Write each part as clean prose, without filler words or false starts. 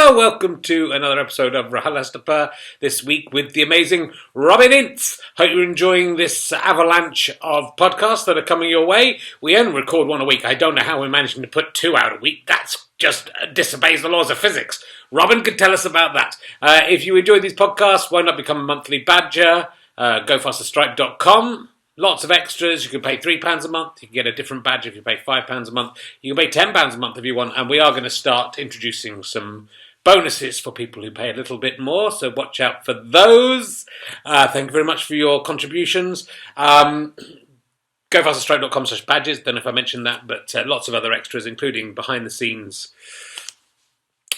Hello, welcome to another episode of RHLSTP, this week with the amazing Robin Ince. Hope you're enjoying this avalanche of podcasts that are coming your way. We only record one a week. I don't know how we're managing to put 2 out a week. That's just disobeys the laws of physics. Robin could tell us about that. If you enjoy these podcasts, why not become a monthly badger? GoFasterStripe.com. Lots of extras. You can pay £3 a month. You can get a different badge if you pay £5 a month. You can pay £10 a month if you want. And we are going to start introducing some bonuses for people who pay a little bit more. So watch out for those. Thank you very much for your contributions. GoFasterStripe.com/badges. Don't know if I mentioned that, but lots of other extras, including behind the scenes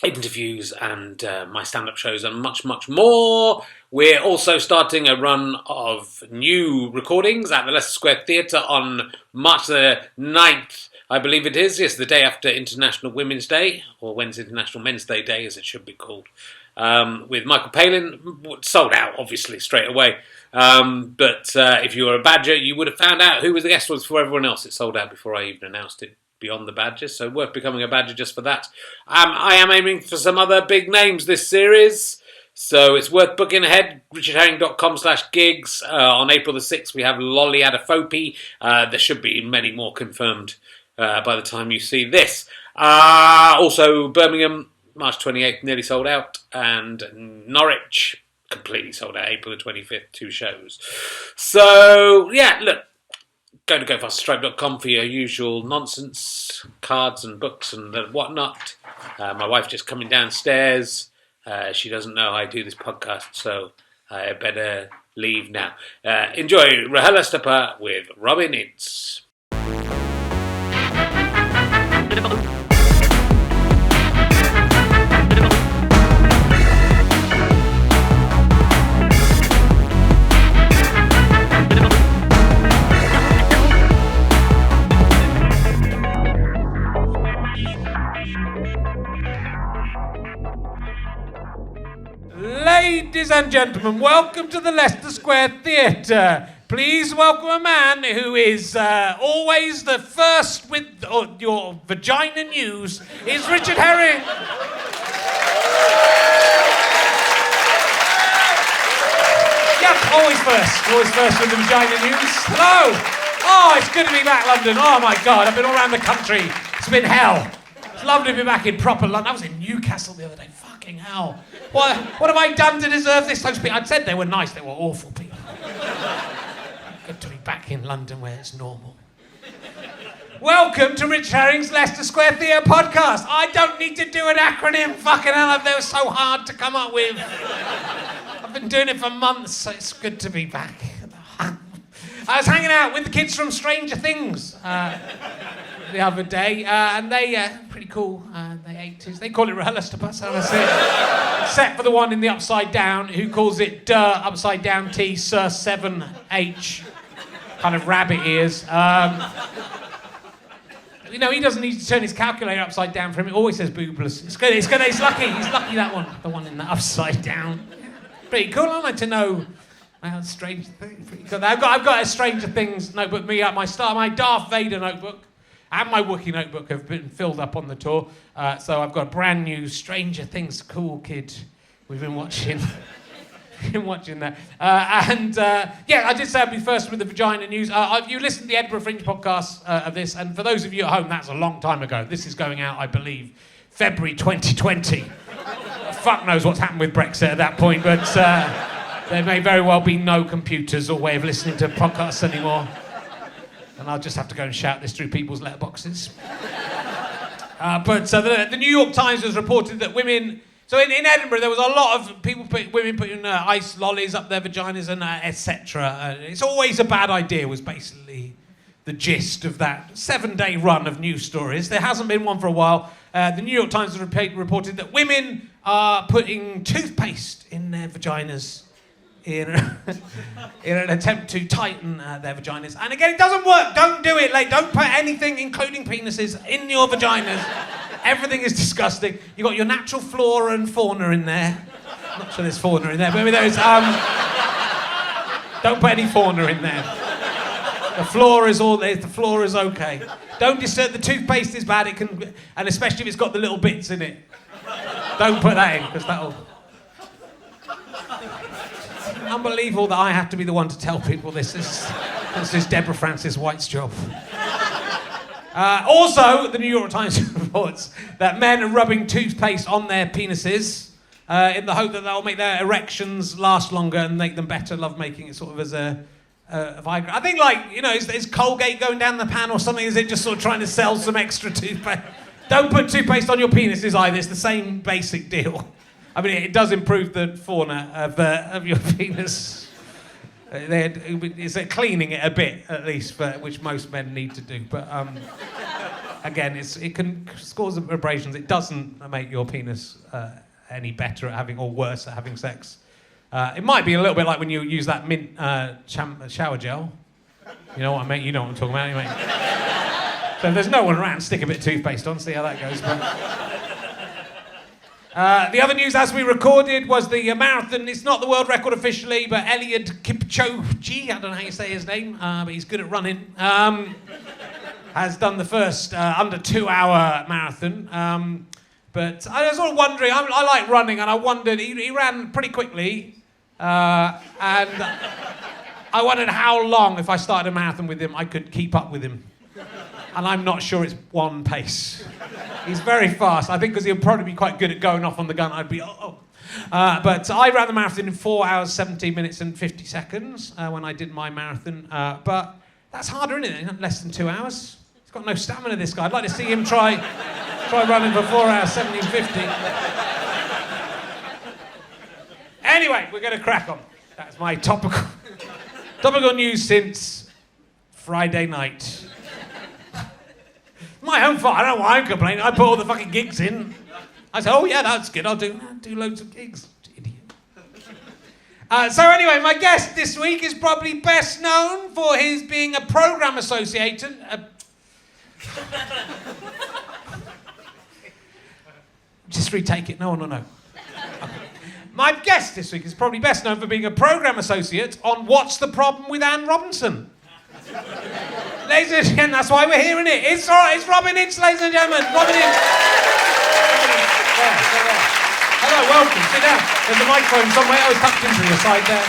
interviews and my stand-up shows and much, much more. We're also starting a run of new recordings at the Leicester Square Theatre on March the 9th, I believe it is. Yes, the day after International Women's Day, or when's International Men's Day, as it should be called, with Michael Palin. Sold out, obviously, straight away. But if you were a badger, you would have found out who was the guest was for everyone else. It sold out before I even announced it. Beyond the badges, so worth becoming a badger just for that. I am aiming for some other big names this series, so it's worth booking ahead. richardherring.com/gigs. On April the 6th, we have Lolly Adafopy. There should be many more confirmed by the time you see this. Also, Birmingham, March 28th, nearly sold out, and Norwich, completely sold out, April the 25th, 2 shows. So, yeah, look. Go to GoFasterStripe.com for your usual nonsense, cards and books and whatnot. My wife's just coming downstairs. She doesn't know I do this podcast, so I better leave now. Enjoy RHLSTP with Robin Ince. Ladies and gentlemen, welcome to the Leicester Square Theatre. Please welcome a man who is always the first with your vagina news, is Richard Herring. Yep, always first with the vagina news. Hello. Oh, it's good to be back, London. Oh my God, I've been all around the country. It's been hell. It's lovely to be back in proper London. I was in Newcastle the other day. Fucking hell. What have I done to deserve this? Those people, I'd said they were nice, they were awful people. Good to be back in London where it's normal. Welcome to Rich Herring's Leicester Square Theatre podcast. I don't need to do an acronym, fucking hell, they were so hard to come up with. I've been doing it for months, so it's good to be back. I was hanging out with the kids from Stranger Things the other day, and they pretty cool. They 80s. They call it RHLSTP, so that's it. Except for the one in the upside down, who calls it upside down T Sir 7H, kind of rabbit ears. You know, he doesn't need to turn his calculator upside down for him. It always says boobless. It's good. He's lucky. He's lucky that one. The one in the upside down. Pretty cool. I'd like to know. Stranger Things. Pretty cool. I've got a Stranger Things notebook. My Darth Vader notebook and my Wookiee notebook have been filled up on the tour. So I've got a brand new Stranger Things cool kid we've been watching. That. Yeah, I did say I'd be first with the vagina news. You listened to the Edinburgh Fringe podcast of this, and for those of you at home, that's a long time ago. This is going out, I believe, February 2020. Fuck knows what's happened with Brexit at that point, but there may very well be no computers or way of listening to podcasts anymore. And I'll just have to go and shout this through people's letterboxes. But the New York Times has reported that women... So in Edinburgh, there was a lot of women putting ice lollies up their vaginas and etc. It's always a bad idea, was basically the gist of that 7-day run of news stories. There hasn't been one for a while. The New York Times has reported that women are putting toothpaste in their vaginas in an attempt to tighten their vaginas. And again, it doesn't work. Don't do it. Don't put anything, including penises, in your vaginas. Everything is disgusting. You've got your natural flora and fauna in there. I'm not sure there's fauna in there, but maybe there's... Don't put any fauna in there. The floor is okay. Don't disturb... The toothpaste is bad. It can... And especially if it's got the little bits in it. Don't put that in, because that'll... Unbelievable that I have to be the one to tell people this is Deborah Francis White's job. Also, the New York Times reports that men are rubbing toothpaste on their penises in the hope that they'll make their erections last longer and make them better lovemaking. It sort of as a Viagra. I think, like, you know, is Colgate going down the pan or something? Is it just sort of trying to sell some extra toothpaste? Don't put toothpaste on your penises either. It's the same basic deal. I mean, it does improve the fauna of your penis. It's cleaning it a bit, at least, which most men need to do. But again, it can cause abrasions. It doesn't make your penis any better at having, or worse at having sex. It might be a little bit like when you use that mint shower gel. You know what I mean? You know what I'm talking about, mate. So if there's no one around, stick a bit of toothpaste on, see how that goes. But... the other news, as we recorded, was the marathon. It's not the world record officially, but Eliud Kipchoge, I don't know how you say his name, but he's good at running, has done the first under 2-hour marathon. But I was sort of wondering, I like running, and I wondered, he ran pretty quickly, and I wondered how long, if I started a marathon with him, I could keep up with him. And I'm not sure it's one pace. He's very fast. I think because he'll probably be quite good at going off on the gun, I'd be, but I ran the marathon in 4 hours, 17 minutes and 50 seconds when I did my marathon. But that's harder, isn't it? Less than 2 hours. He's got no stamina, this guy. I'd like to see him try running for 4 hours, 17:50. Anyway, we're going to crack on. That's my topical news since Friday night. My own fault. I don't know why I'm complaining. I put all the fucking gigs in. I said, oh yeah, that's good. I'll do loads of gigs. Idiot. So anyway, my guest this week is probably best known for his being a programme associate. Just retake it. No one will know. My guest this week is probably best known for being a programme associate on What's the Problem with Anne Robinson? Ladies and gentlemen, that's why we're here, isn't it? It's Robin Ince, ladies and gentlemen. Robin Ince. Hello, welcome. Sit down. There's a microphone somewhere. I was tucked into the side there.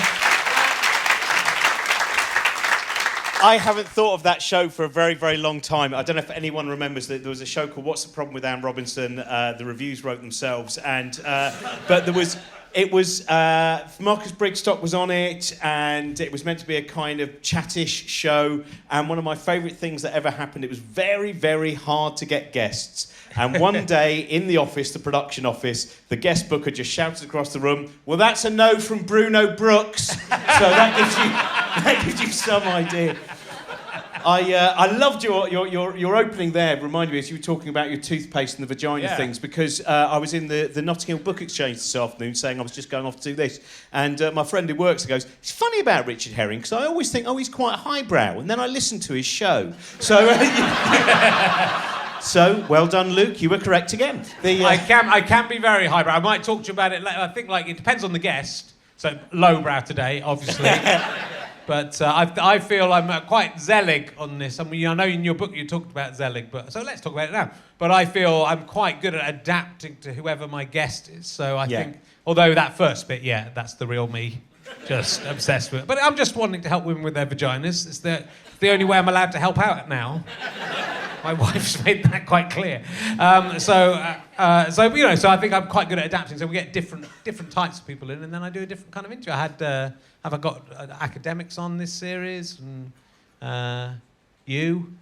I haven't thought of that show for a very, very long time. I don't know if anyone remembers that there was a show called What's the Problem with Anne Robinson? The reviews wrote themselves, but there was... It was, Marcus Brigstock was on it, and it was meant to be a kind of chattish show, and one of my favourite things that ever happened, it was very, very hard to get guests. And one day, in the office, the production office, the guest booker just shouted across the room, well, that's a no from Bruno Brooks. So that gives you some idea. I loved your opening there. Reminded me as you were talking about your toothpaste and the vagina things, because I was in the Notting Hill Book Exchange this afternoon saying I was just going off to do this, and my friend who works there goes, it's funny about Richard Herring because I always think, oh, he's quite highbrow, and then I listened to his show. So, so well done, Luke. You were correct again. I can be very highbrow. I might talk to you about it later. I think it depends on the guest. So lowbrow today, obviously. But I feel I'm quite Zelig on this. I mean, I know in your book you talked about Zelig, so let's talk about it now. But I feel I'm quite good at adapting to whoever my guest is. So I think, although that first bit, that's the real me, just obsessed with it. But I'm just wanting to help women with their vaginas. It's the only way I'm allowed to help out now. My wife's made that quite clear. So I think I'm quite good at adapting. So we get different types of people in, and then I do a different kind of interview. I got academics on this series, and you.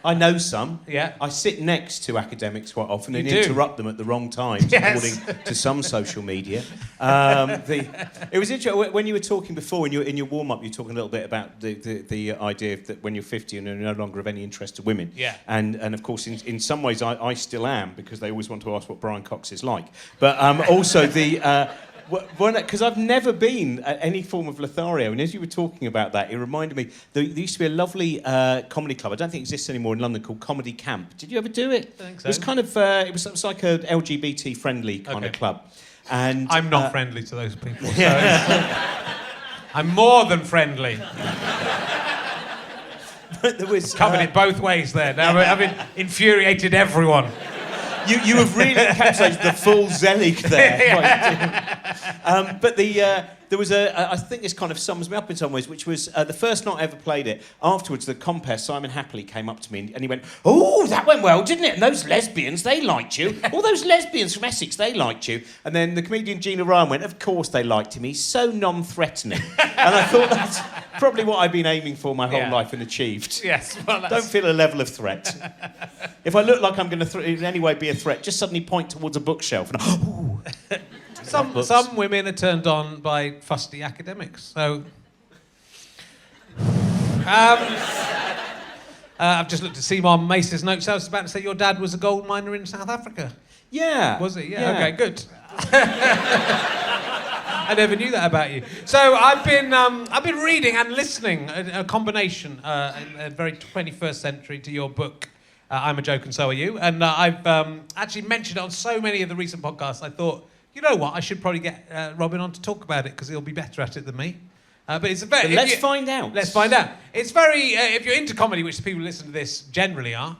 I know some. Yeah. I sit next to academics quite often and do. interrupt them at the wrong times, Yes. according to some social media. It was interesting when you were talking before in your warm-up. You were talking a little bit about the idea that when you're 50 and you're no longer of any interest to women. Yeah. And of course, in some ways, I still am, because they always want to ask what Brian Cox is like. But also the. Because I've never been at any form of Lothario, and as you were talking about that, it reminded me there used to be a lovely comedy club. I don't think it exists anymore in London, called Comedy Camp. Did you ever do it? I think so. It was kind of it was like a LGBT friendly kind of club. And I'm not friendly to those people. So I'm more than friendly. But there was Covered it both ways there. Now I've infuriated everyone. You have really encapsulated the full Zelig there. But there was I think this kind of sums me up in some ways, which was the first night I ever played it. Afterwards, the compere, Simon Happily, came up to me and he went, "Oh, that went well, didn't it? And those lesbians, they liked you. All those lesbians from Essex, they liked you." And then the comedian Gina Ryan went, "Of course they liked him. He's so non-threatening." And I thought that's probably what I've been aiming for my whole life and achieved. Yes. Well, Don't feel a level of threat. If I look like I'm going to in any way be a threat, just suddenly point towards a bookshelf and ooh. Some women are turned on by fusty academics. So, I've just looked at Seymour Mace's notes. I was about to say your dad was a gold miner in South Africa. Yeah. Was he? Yeah. Okay, good. I never knew that about you. So I've been reading and listening a combination, a very 21st century to your book. I'm a Joke and So Are You. And I've actually mentioned it on so many of the recent podcasts. I thought, you know what, I should probably get Robin on to talk about it because he'll be better at it than me. But it's a very... Let's find out. Let's find out. It's very... if you're into comedy, which the people who listen to this generally are,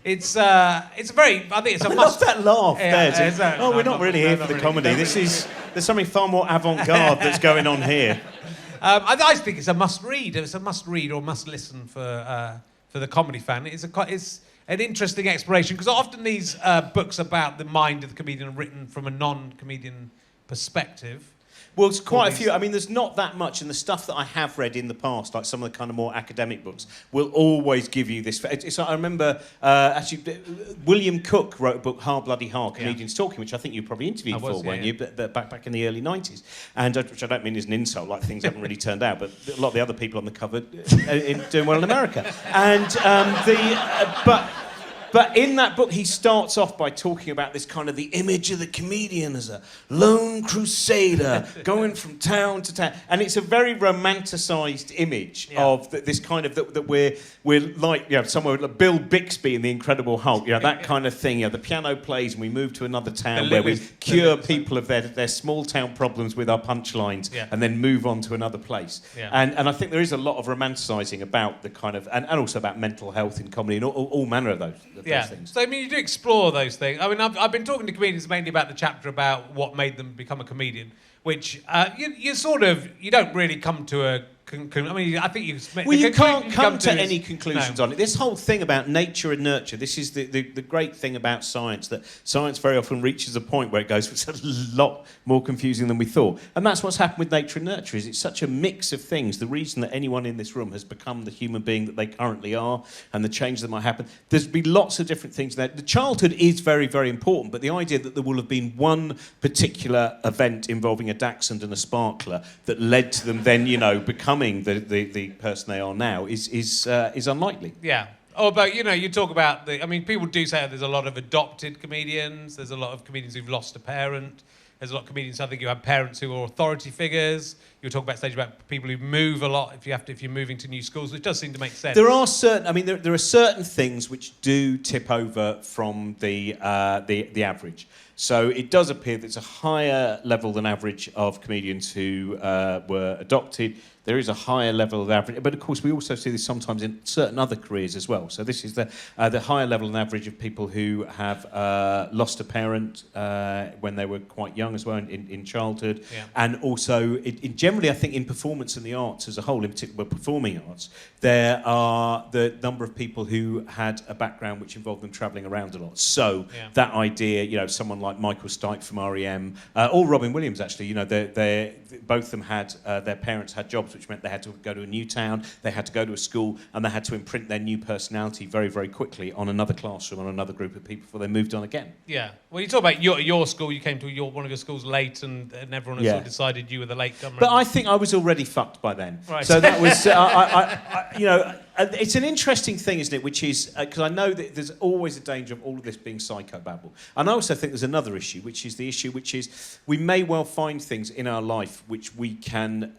it's a very... I think it's a must... Love that laugh there. We're not really here for the really, comedy. There's something far more avant-garde that's going on here. I think it's a must-read. It's a must-read or must-listen for the comedy fan. It's an interesting exploration because often these books about the mind of the comedian are written from a non-comedian perspective. Well, it's quite a few. I mean, there's not that much, and the stuff that I have read in the past, like some of the kind of more academic books, will always give you this. I remember, actually, William Cook wrote a book, Hard Bloody Hard, Comedians Talking, which I think you probably interviewed weren't you? But back in the early 90s. And which I don't mean as an insult, like things haven't really turned out, but a lot of the other people on the cover doing well in America. And But in that book, he starts off by talking about this kind of the image of the comedian as a lone crusader going from town to town. And it's a very romanticised image of this kind of, that we're like, somewhere like Bill Bixby in The Incredible Hulk, that kind of thing. The piano plays and we move to another town where we cure people of their small town problems with our punchlines and then move on to another place. Yeah. And I think there is a lot of romanticising about the kind of, and also about mental health in comedy and all manner of those. Things. So, I mean, you do explore those things. I mean, I've been talking to comedians mainly about the chapter about what made them become a comedian, which you don't really come to a conclusion. I mean, I think you... Well, you can't come to any conclusions on it. This whole thing about nature and nurture, this is the great thing about science, that science very often reaches a point where it goes, it's a lot more confusing than we thought. And that's what's happened with nature and nurture, is it's such a mix of things. The reason that anyone in this room has become the human being that they currently are and the change that might happen, there's been lots of different things there. The childhood is very, very important, but the idea that there will have been one particular event involving a dachshund and a sparkler that led to them then, becoming the person they are now is unlikely. Yeah. Oh, but you talk about people do say there's a lot of adopted comedians. There's a lot of comedians who've lost a parent. There's a lot of comedians. I think you have parents who are authority figures. You talk backstage about people who move a lot if you're moving to new schools, which does seem to make sense. There are certain. There are certain things which do tip over from the average. So it does appear that it's a higher level than average of comedians who were adopted. There is a higher level of average, but of course we also see this sometimes in certain other careers as well. So this is the higher level than average of people who have lost a parent when they were quite young as well in childhood, and also generally I think in performance and the arts as a whole, in particular performing arts, there are the number of people who had a background which involved them travelling around a lot. So that idea, someone like Michael Stipe from REM, or Robin Williams actually, they both of them had their parents had jobs which meant they had to go to a new town, they had to go to a school, and they had to imprint their new personality very, very quickly on another classroom, on another group of people before they moved on again. Yeah. Well, you talk about your school, you came to one of your schools late, and everyone sort of decided you were the latecomer. But I think I was already fucked by then. Right. So that was, it's an interesting thing, isn't it, which is, because I know that there's always a danger of all of this being psychobabble. And I also think there's another issue, which is we may well find things in our life which we can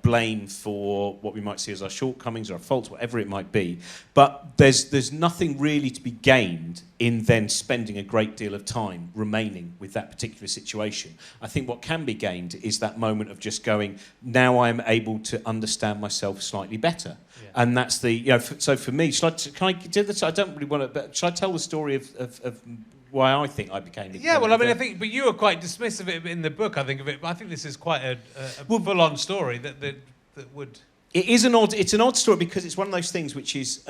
blame for what we might see as our shortcomings or our faults, whatever it might be. But there's nothing really to be gained in then spending a great deal of time remaining with that particular situation. I think what can be gained is that moment of just going, now I'm able to understand myself slightly better. Yeah. And that's the, so for me, can I do this? I don't really want to, but should I tell the story of why I think I became. Yeah, well, I mean, I think, but you were quite dismissive of it in the book. I think of it, but I think this is quite a full-on story that would. It's an odd story because it's one of those things which is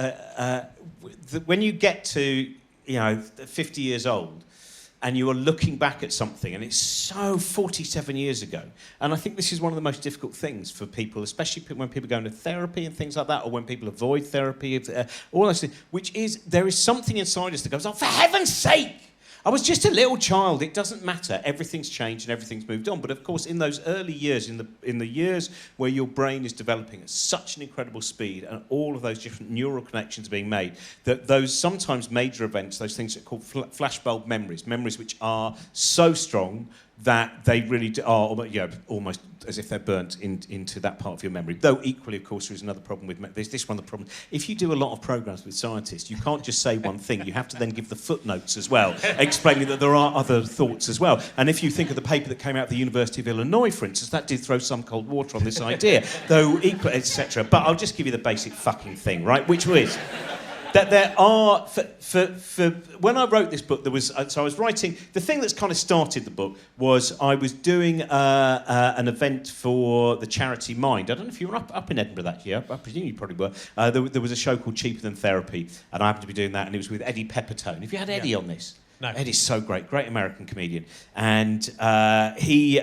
when you get to 50 years old and you are looking back at something and it's so 47 years ago, and I think this is one of the most difficult things for people, especially when people go into therapy and things like that, or when people avoid therapy, all those things, which is there is something inside us that goes, oh, for heaven's sake, I was just a little child. It doesn't matter. Everything's changed and everything's moved on. But of course, in those early years, in the years where your brain is developing at such an incredible speed, and all of those different neural connections are being made, that those sometimes major events, those things that are called flashbulb memories which are so strong that they really are almost as if they're burnt into that part of your memory. Though equally, of course, there is another problem with there's this one of the problems. If you do a lot of programs with scientists, you can't just say one thing. You have to then give the footnotes as well, explaining that there are other thoughts as well. And if you think of the paper that came out of the University of Illinois, for instance, that did throw some cold water on this idea, though equal, etc. But I'll just give you the basic fucking thing, right? Which is that there are, for when I wrote this book, there was, so I was writing, the thing that's kind of started the book was I was doing an event for the charity Mind. I don't know if you were up in Edinburgh that year, I presume you probably were. There was a show called Cheaper Than Therapy, and I happened to be doing that, and it was with Eddie Pepitone. Have you had Eddie on this? No. Eddie's so great American comedian. And he...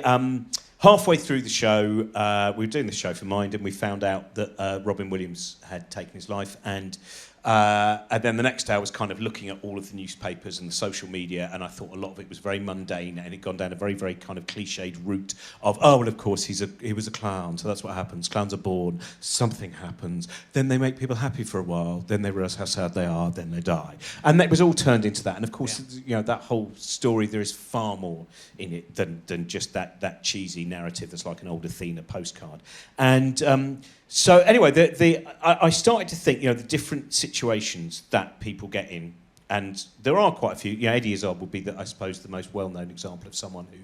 halfway through the show, we were doing the show for Mind, and we found out that Robin Williams had taken his life, and then the next day I was kind of looking at all of the newspapers and the social media, and I thought a lot of it was very mundane, and it'd gone down a very, very kind of cliched route of, oh, well, of course, he was a clown, so that's what happens. Clowns are born, something happens, then they make people happy for a while, then they realise how sad they are, then they die. And it was all turned into that, and of course, that whole story, there is far more in it than just that cheesy narrative that's like an old Athena postcard. And so anyway, I started to think, the different situations that people get in, and there are quite a few. Eddie Izzard would be, I suppose, the most well-known example of someone who,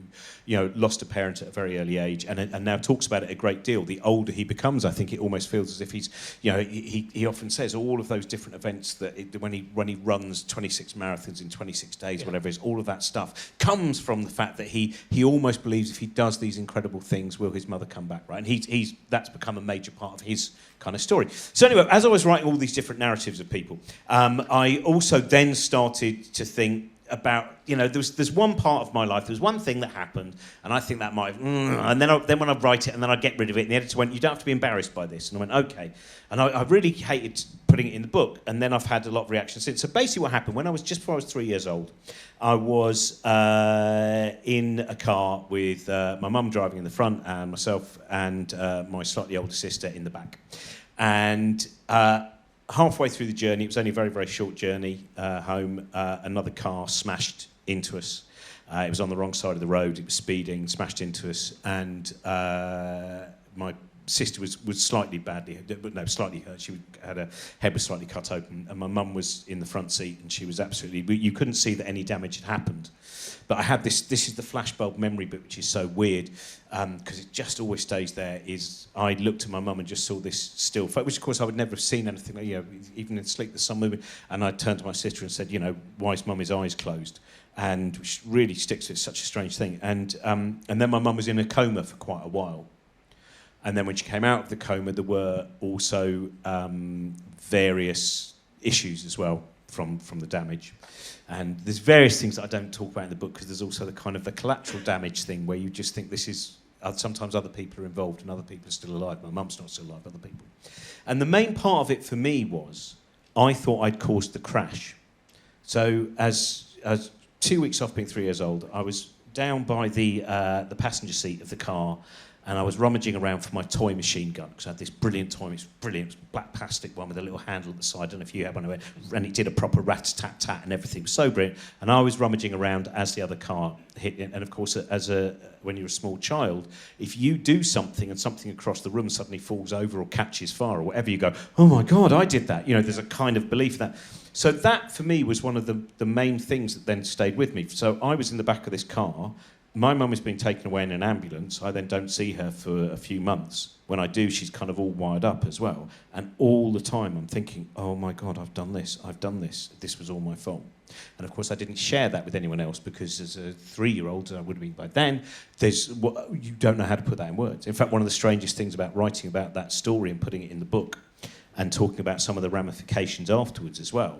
lost a parent at a very early age, and now talks about it a great deal. The older he becomes, I think it almost feels as if he's, he often says all of those different events that when he runs 26 marathons in 26 days, whatever it is, all of that stuff comes from the fact that he almost believes if he does these incredible things, will his mother come back, right? And that's become a major part of his kind of story. So anyway, as I was writing all these different narratives of people, I also then started to think about, there's one part of my life, there's one thing that happened, and I think that might, and then when I write it, and then I get rid of it, and the editor went, you don't have to be embarrassed by this. And I went, okay. And I really hated putting it in the book, and then I've had a lot of reactions since. So basically what happened, just before I was 3 years old, I was in a car with my mum driving in the front, and myself and my slightly older sister in the back. And halfway through the journey, it was only a very, very short journey home, another car smashed into us. It was on the wrong side of the road, it was speeding, smashed into us, and my sister was slightly slightly hurt. She had her head was slightly cut open, and my mum was in the front seat, and she was absolutely... You couldn't see that any damage had happened. But I had this is the flashbulb memory bit, which is so weird, because it just always stays there, is I looked at my mum and just saw this still photo, which of course I would never have seen anything, even in sleep, there's some movement, and I turned to my sister and said, why is Mummy's eyes closed? And which really sticks to it, it's such a strange thing. And then my mum was in a coma for quite a while. And then when she came out of the coma, there were also various issues as well from the damage. And there's various things that I don't talk about in the book, because there's also the collateral damage thing where you just think this is... sometimes other people are involved and other people are still alive. My mum's not still alive, other people. And the main part of it for me was I thought I'd caused the crash. So as 2 weeks off being 3 years old, I was down by the passenger seat of the car, and I was rummaging around for my toy machine gun, because I had this brilliant toy, it was brilliant, it was a black plastic one with a little handle at the side, I don't know if you had one, and it did a proper rat-tat-tat and everything, it was so brilliant. And I was rummaging around as the other car hit it, and of course, when you're a small child, if you do something and something across the room suddenly falls over or catches fire or whatever, you go, oh my God, I did that. There's a kind of belief that... So that, for me, was one of the main things that then stayed with me. So I was in the back of this car, my mum has been taken away in an ambulance. I then don't see her for a few months. When I do, she's kind of all wired up as well. And all the time I'm thinking, oh my God, I've done this, this was all my fault. And of course I didn't share that with anyone else because as a 3-year-old, I would have been by then, you don't know how to put that in words. In fact, one of the strangest things about writing about that story and putting it in the book and talking about some of the ramifications afterwards as well,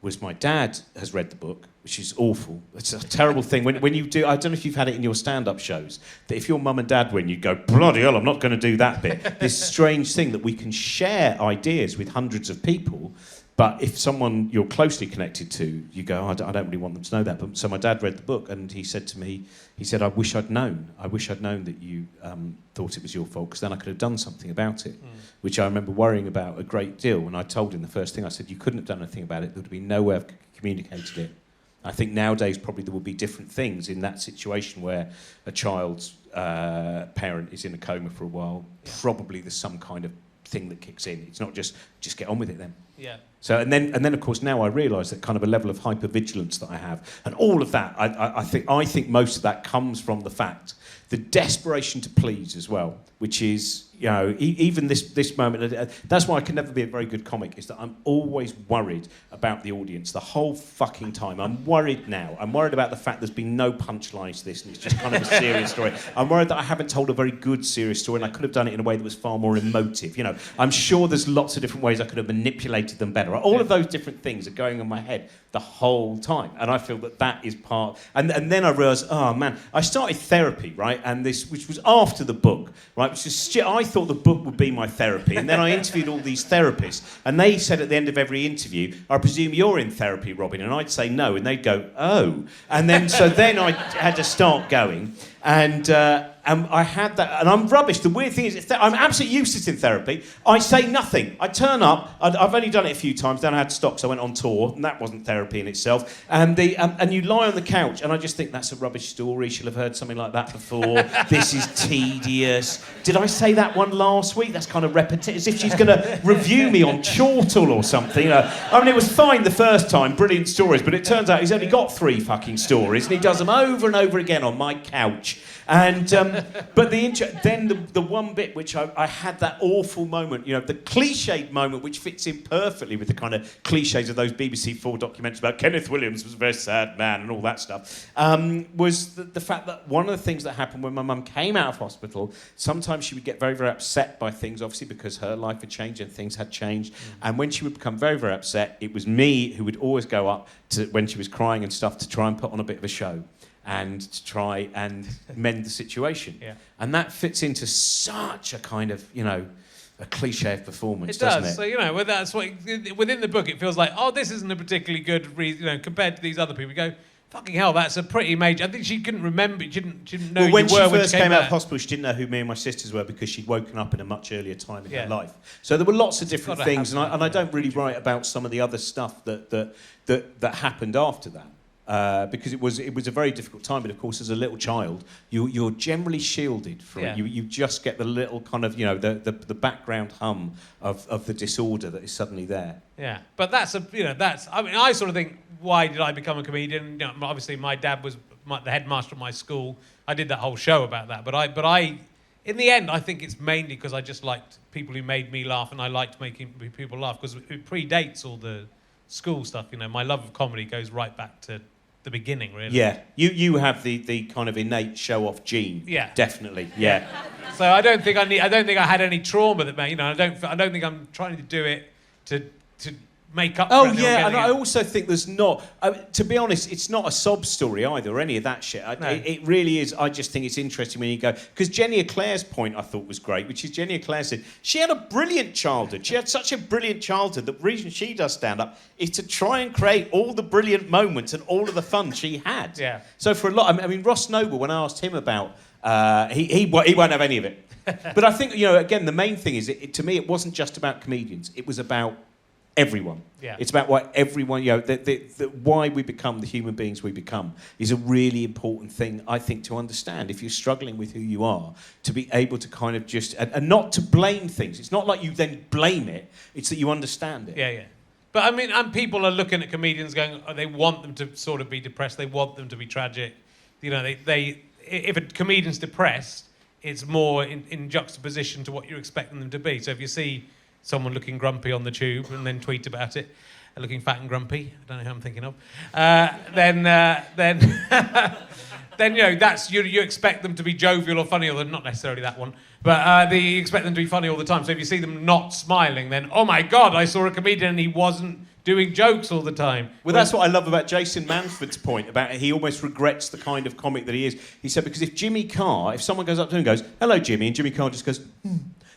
was my dad has read the book, which is awful. It's a terrible thing. When you do, I don't know if you've had it in your stand-up shows, that if your mum and dad win, you go, bloody hell, I'm not going to do that bit. This strange thing that we can share ideas with hundreds of people, but if someone you're closely connected to, you go, I don't really want them to know that. But, so my dad read the book and he said to me, I wish I'd known that you thought it was your fault, because then I could have done something about it, which I remember worrying about a great deal. And I told him the first thing, I said, you couldn't have done anything about it. There would be no way of communicated it. I think nowadays probably there will be different things in that situation where a child's parent is in a coma for a while. Probably there's some kind of thing that kicks in. It's not just get on with it then. Yeah. So and then of course now I realise that kind of a level of hypervigilance that I have, and all of that I think most of that comes from the fact, the desperation to please as well, which is, you know, even this moment. That's why I can never be a very good comic, is that I'm always worried about the audience the whole fucking time. I'm worried now. I'm worried about the fact there's been no punchlines to this and it's just kind of a serious story. I'm worried that I haven't told a very good serious story and I could have done it in a way that was far more emotive. You know, I'm sure there's lots of different ways I could have manipulated them better. All of those different things are going on in my head the whole time, and I feel that is part. And then I realised, oh man, I started therapy, right? And this, which was after the book, right? Which is I thought the book would be my therapy, and then I interviewed all these therapists, and they said at the end of every interview, I presume you're in therapy, Robin, and I'd say no, and they'd go, oh, and then then I had to start going, and I had that, and I'm rubbish. The weird thing is, I'm absolutely useless in therapy. I say nothing. I turn up. I've only done it a few times. Then I had to stop, so I went on tour, and that wasn't therapy in itself. And and you lie on the couch, and I just think that's a rubbish story. She'll have heard something like that before. This is tedious. Did I say that one last week? That's kind of repetitive, as if she's going to review me on Chortle or something. I mean, it was fine the first time, brilliant stories, but it turns out he's only got 3 fucking stories, and he does them over and over again on my couch. And but the one bit which I had that awful moment, you know, the cliched moment which fits in perfectly with the kind of cliches of those BBC 4 documentaries about Kenneth Williams was a very sad man and all that stuff, was the fact that one of the things that happened when my mum came out of hospital, sometimes she would get very, very upset by things, obviously because her life had changed and things had changed. And when she would become very, very upset, it was me who would always go up to, when she was crying and stuff, to try and put on a bit of a show and to try and mend the situation. Yeah. And that fits into such a kind of, you know, a cliche of performance, doesn't it? So, you know, that's what, within the book, it feels like, oh, this isn't a particularly good reason, you know, compared to these other people. You go, fucking hell, that's a pretty major. I think she couldn't remember, she didn't know well, when you were she first came out of out. hospital, she didn't know who me and my sisters were because she'd woken up in a much earlier time in her life. So there were lots of different things, and I don't really write about some of the other stuff that happened after that. Because it was a very difficult time, but of course, as a little child, you're generally shielded from it. You just get the little kind of, you know, the background hum of the disorder that is suddenly there. Yeah, but I mean, I sort of think, why did I become a comedian? You know, obviously, my dad was the headmaster of my school. I did that whole show about that, but I, in the end, I think it's mainly because I just liked people who made me laugh, and I liked making people laugh because it predates all the school stuff. You know, my love of comedy goes right back to the beginning, really. Yeah, you have the kind of innate show-off gene. Yeah, definitely. Yeah. So I don't think I had any trauma that, you know, I don't think I'm trying to do it to make up. Oh yeah, and I also think there's not. To be honest, it's not a sob story either, or any of that shit. No. It really is. I just think it's interesting when you go, because Jenny Eclair's point I thought was great, which is Jenny Eclair said she had a brilliant childhood. She had such a brilliant childhood that the reason she does stand up is to try and create all the brilliant moments and all of the fun she had. Yeah. So for a lot, I mean, Ross Noble, when I asked him about, he won't have any of it. But I think, you know, again, the main thing is, to me, it wasn't just about comedians. It was about everyone. Yeah. It's about why everyone, you know, why we become the human beings we become is a really important thing, I think, to understand. If you're struggling with who you are, to be able to kind of just, and not to blame things. It's not like you then blame it, it's that you understand it. Yeah, yeah. But I mean, and people are looking at comedians going, oh, they want them to sort of be depressed, they want them to be tragic. You know, if a comedian's depressed, it's more in juxtaposition to what you're expecting them to be. So if you see someone looking grumpy on the tube and then tweet about it, looking fat and grumpy, I don't know who I'm thinking of, then then that's you expect them to be jovial or funny, or not necessarily that one, but you expect them to be funny all the time. So if you see them not smiling, then oh my God, I saw a comedian and he wasn't doing jokes all the time. Well, that's what I love about Jason Manford's point about he almost regrets the kind of comic that he is. He said, because if someone goes up to him and goes, hello, Jimmy, and Jimmy Carr just goes,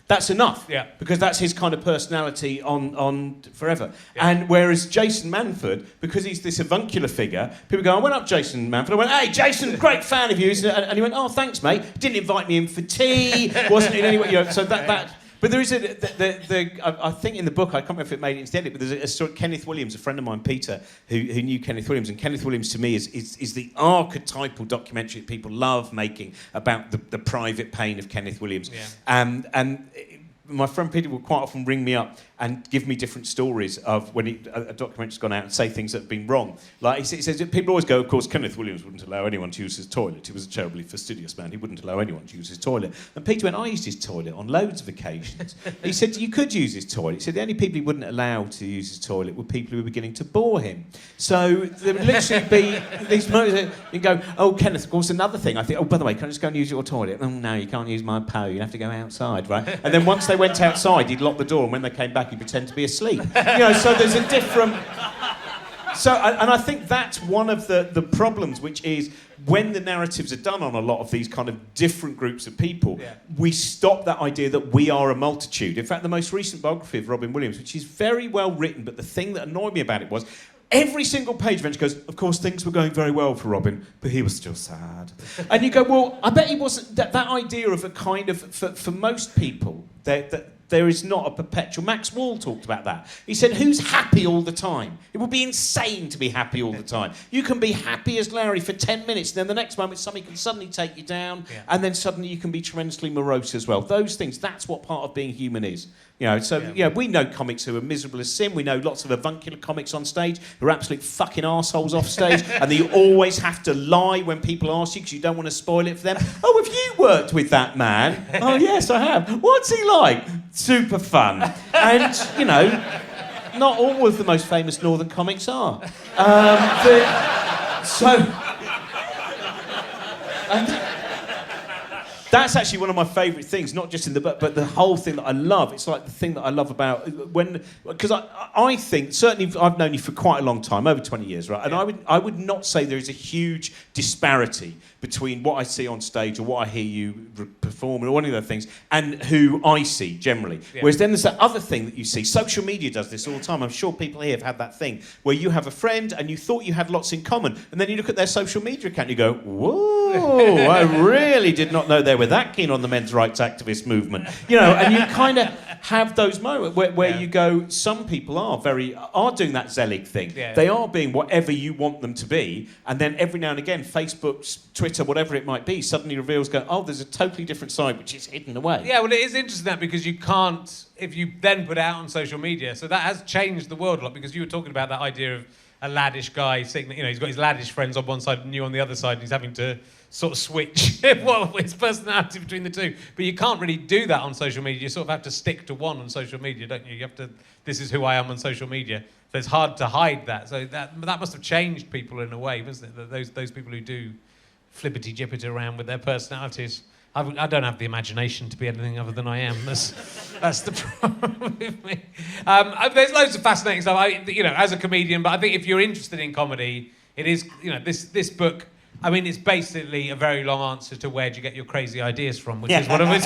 that's enough. Yeah. Because that's his kind of personality on forever. Yeah. And whereas Jason Manford, because he's this avuncular figure, people go, I went up to Jason Manford, I went, hey, Jason, great fan of you. And he went, oh, thanks, mate. Didn't invite me in for tea, wasn't in any way, so that. But there is I think in the book, I can't remember if it made it into the edit, but there's a story, Kenneth Williams, a friend of mine, Peter, who knew Kenneth Williams, and Kenneth Williams to me is the archetypal documentary that people love making about the private pain of Kenneth Williams. Yeah. And my friend Peter will quite often ring me up and give me different stories of when a documentary's gone out and say things that have been wrong. Like he says, people always go, of course, Kenneth Williams wouldn't allow anyone to use his toilet. He was a terribly fastidious man. He wouldn't allow anyone to use his toilet. And Peter went, I used his toilet on loads of occasions. He said, you could use his toilet. He said, the only people he wouldn't allow to use his toilet were people who were beginning to bore him. So there would literally be these moments that you go, oh, Kenneth, of course, another thing. I think, oh, by the way, can I just go and use your toilet? Oh, no, you can't use my poo. You have to go outside, right? And then once they went outside, he'd lock the door, and when they came back, he'd pretend to be asleep. So there's a different... and I think that's one of the problems, which is when the narratives are done on a lot of these kind of different groups of people, we stop that idea that we are a multitude. In fact, the most recent biography of Robin Williams, which is very well written, but the thing that annoyed me about it was every single page eventually goes, of course, things were going very well for Robin, but he was still sad. And you go, well, I bet he wasn't... That idea of a kind of... For most people, that there is not a perpetual... Max Wall talked about that. He said, who's happy all the time? It would be insane to be happy all the time. You can be happy as Larry for 10 minutes, and then the next moment something can suddenly take you down, and then suddenly you can be tremendously morose as well. Those things, that's what part of being human is. We know comics who are miserable as sin. We know lots of avuncular comics on stage who are absolute fucking arseholes off stage, and that you always have to lie when people ask you because you don't want to spoil it for them. Oh, have you worked with that man? Oh, yes, I have. What's he like? Super fun. And, not all of the most famous Northern comics are. That's actually one of my favourite things, not just in the book, but the whole thing that I love. It's like the thing that I love about because I think, certainly I've known you for quite a long time, over 20 years, right? And I would not say there is a huge disparity between what I see on stage or what I hear you perform or any of those things and who I see generally. Yeah. Whereas then there's that other thing that you see. Social media does this all the time. I'm sure people here have had that thing where you have a friend and you thought you had lots in common, and then you look at their social media account and you go, whoa, I really did not know they were that keen on the men's rights activist movement. And you kind of have those moments where you go, some people are doing that Zelig thing. Yeah. They are being whatever you want them to be, and then every now and again, Facebook, Twitter, whatever it might be, suddenly reveals, there's a totally different side which is hidden away. Yeah, well, it is interesting that because you can't, if you then put it out on social media, so that has changed the world a lot, because you were talking about that idea of a laddish guy sitting, he's got his laddish friends on one side and you on the other side, and he's having to sort of switch his personality between the two. But you can't really do that on social media. You sort of have to stick to one on social media, don't you? You have to, this is who I am on social media. So it's hard to hide that. So that must have changed people in a way, wasn't it? Those people who do flippity-jippity around with their personalities. I don't have the imagination to be anything other than I am. That's the problem with me. There's loads of fascinating stuff, as a comedian, but I think if you're interested in comedy, it is, this book, it's basically a very long answer to where do you get your crazy ideas from, which is one of my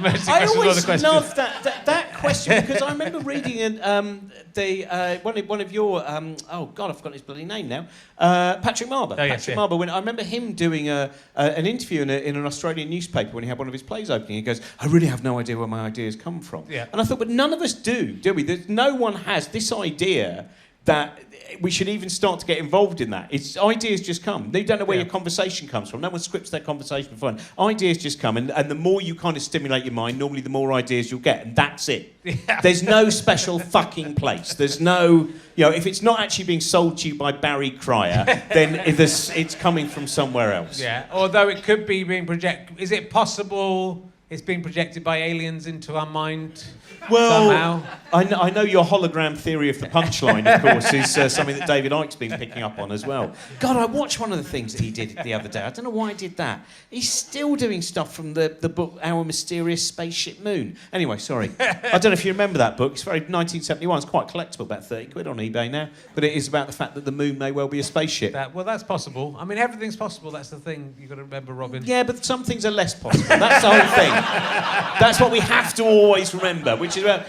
most I always love that question, because I remember reading one of your I've forgotten his bloody name now, Patrick Marber. Patrick Marber, I remember him doing an interview in an Australian newspaper when he had one of his plays opening. He goes, I really have no idea where my ideas come from. Yeah. And I thought, but none of us do we? No one has this idea that we should even start to get involved in that. It's ideas just come. They don't know where your conversation comes from. No one scripts their conversation beforehand. Ideas just come, and the more you kind of stimulate your mind, normally the more ideas you'll get, and that's it. Yeah. There's no special fucking place. There's no, if it's not actually being sold to you by Barry Cryer, then it's coming from somewhere else. Yeah, although it could be being projected. Is it possible it's being projected by aliens into our mind somehow? I know your hologram theory of the punchline, of course, is something that David Icke's been picking up on as well. God, I watched one of the things that he did the other day. I don't know why I did that. He's still doing stuff from the book Our Mysterious Spaceship Moon. Anyway, sorry. I don't know if you remember that book. It's very 1971. It's quite collectible, about 30 quid on eBay now. But it is about the fact that the moon may well be a spaceship. Well, that's possible. I mean, everything's possible. That's the thing you've got to remember, Robin. Yeah, but some things are less possible. That's the whole thing. That's what we have to always remember, which is about,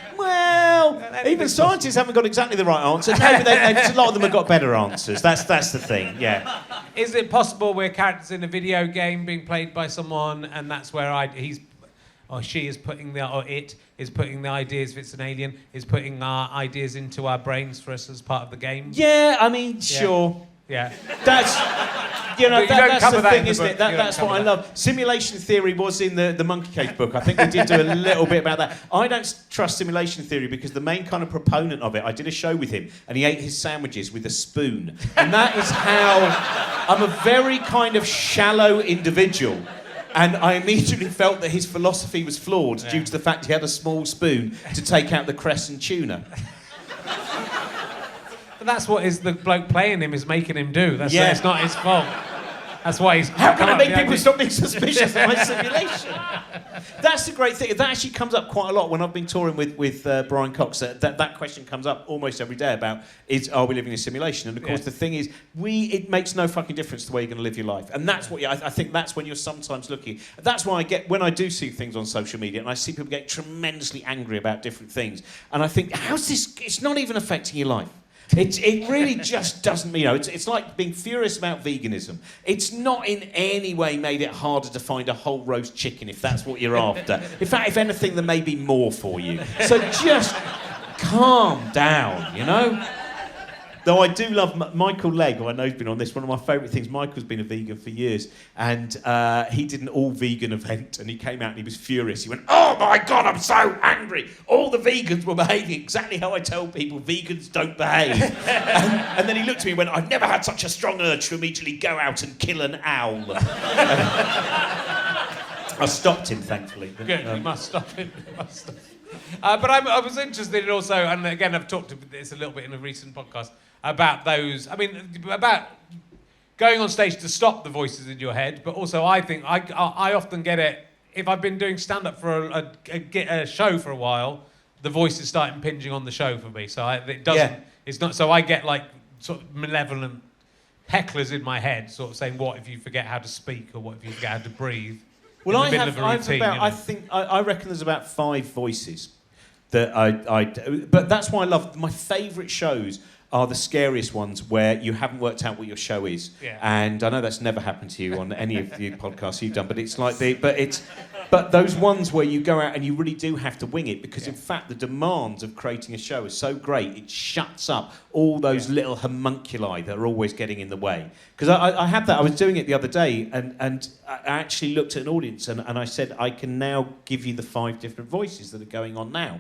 even scientists haven't got exactly the right answer. No, but a lot of them have got better answers. That's the thing, yeah. Is it possible we're characters in a video game being played by someone, and that's where it is putting the ideas, if it's an alien, is putting our ideas into our brains for us as part of the game? Yeah, I mean, sure. Yeah. That's that's the thing, isn't it? That's what I love. That. Simulation theory was in the Monkey Cage book. I think we did do a little bit about that. I don't trust simulation theory because the main kind of proponent of it, I did a show with him, and he ate his sandwiches with a spoon. And that is how... I'm a very kind of shallow individual. And I immediately felt that his philosophy was flawed due to the fact he had a small spoon to take out the crescent tuna. But that's what the bloke playing him is making him do. It's not his fault. That's why he's... How can I make people stop being suspicious of my simulation? That's the great thing. That actually comes up quite a lot when I've been touring with Brian Cox. That question comes up almost every day about, are we living in a simulation? And of course, the thing is, it makes no fucking difference the way you're going to live your life. And that's what I think that's when you're sometimes looking. That's why when I do see things on social media and I see people get tremendously angry about different things, and I think, how's this? It's not even affecting your life. It really just doesn't, it's like being furious about veganism. It's not in any way made it harder to find a whole roast chicken if that's what you're after. In fact, if anything, there may be more for you. So just calm down, Though I do love Michael Legg, who I know has been on this, one of my favourite things. Michael's been a vegan for years, and he did an all-vegan event, and he came out and he was furious. He went, "Oh my God, I'm so angry. All the vegans were behaving exactly how I tell people vegans don't behave." and then he looked at me and went, "I've never had such a strong urge to immediately go out and kill an owl." I stopped him, thankfully. But, good, you must stop it. But I was interested in also, and again, I've talked about this a little bit in a recent podcast, about about going on stage to stop the voices in your head, but also I think I often get it, if I've been doing stand-up for a show for a while, the voices start impinging on the show for me, so it's not, so I get like sort of malevolent hecklers in my head, sort of saying, what if you forget how to speak, or what if you forget how to breathe? Well, I reckon there's about 5 voices that I but that's why I love, my favourite shows are the scariest ones where you haven't worked out what your show is. Yeah. And I know that's never happened to you on any of the podcasts you've done, but it's like but those ones where you go out and you really do have to wing it, because in fact the demands of creating a show are so great, it shuts up all those little homunculi that are always getting in the way. Because I had that, I was doing it the other day, and I actually looked at an audience and I said, I can now give you the 5 different voices that are going on now.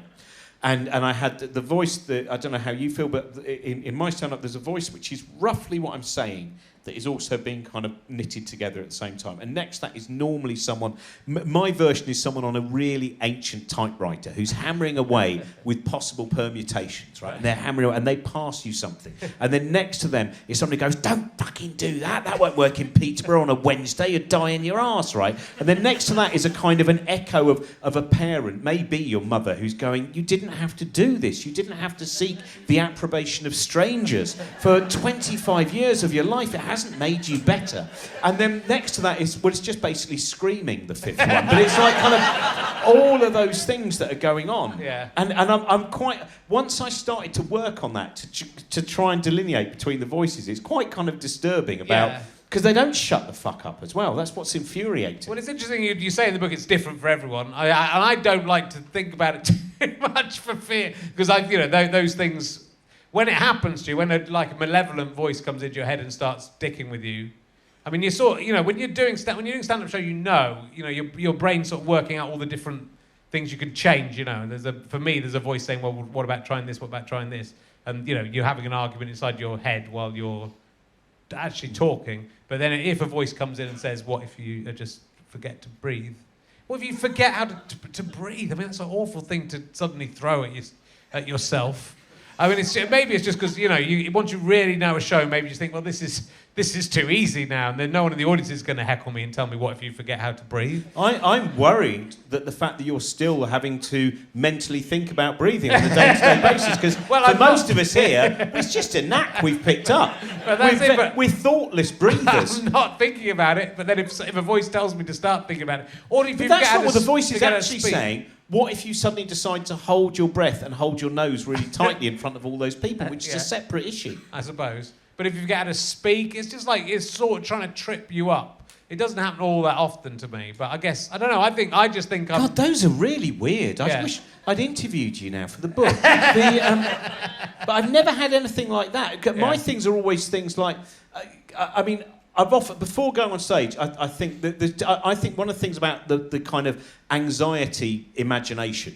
And I had the voice that, I don't know how you feel, but in my stand-up there's a voice which is roughly what I'm saying, that is also being kind of knitted together at the same time. And next to that is normally someone, my version is someone on a really ancient typewriter who's hammering away with possible permutations, right? And they're hammering away and they pass you something. And then next to them is somebody who goes, "Don't fucking do that, that won't work in Peterborough on a Wednesday, you're dying your arse," right? And then next to that is a kind of an echo of a parent, maybe your mother, who's going, "You didn't have to do this, you didn't have to seek the approbation of strangers for 25 years of your life, it hasn't made you better." And then next to that is, well, it's just basically screaming, the 5th one, but it's like kind of all of those things that are going on. Yeah. And I'm quite, once I started to work on that, to try and delineate between the voices, it's quite kind of disturbing about, because they don't shut the fuck up as well. That's what's infuriating. Well, it's interesting you say in the book it's different for everyone. I don't like to think about it too much for fear, because those things, when it happens to you, when a malevolent voice comes into your head and starts dicking with you, I mean, when you're doing stand-up show, your brain's sort of working out all the different things you could change, And for me, there's a voice saying, well, what about trying this? What about trying this? And, you're having an argument inside your head while you're actually talking. But then if a voice comes in and says, what if you just forget to breathe? What if you forget how to breathe? I mean, that's an awful thing to suddenly throw at yourself. I mean, maybe it's just because, once you really know a show, maybe you just think, well, this is too easy now, and then no one in the audience is going to heckle me and tell me what if you forget how to breathe. I'm worried that the fact that you're still having to mentally think about breathing on a day-to-day basis, because most of us here, it's just a knack we've picked up. We're thoughtless breathers. I'm not thinking about it, but then if a voice tells me to start thinking about it, or if but you that's not what the voice is actually saying. What if you suddenly decide to hold your breath and hold your nose really tightly in front of all those people, which is a separate issue? I suppose. But if you forget how to speak, it's just like it's sort of trying to trip you up. It doesn't happen all that often to me, but I guess, I don't know, I just think God, those are really weird. I wish I'd interviewed you now for the book. But I've never had anything like that. My things are always things like, I've often, before going on stage, I think one of the things about the kind of anxiety imagination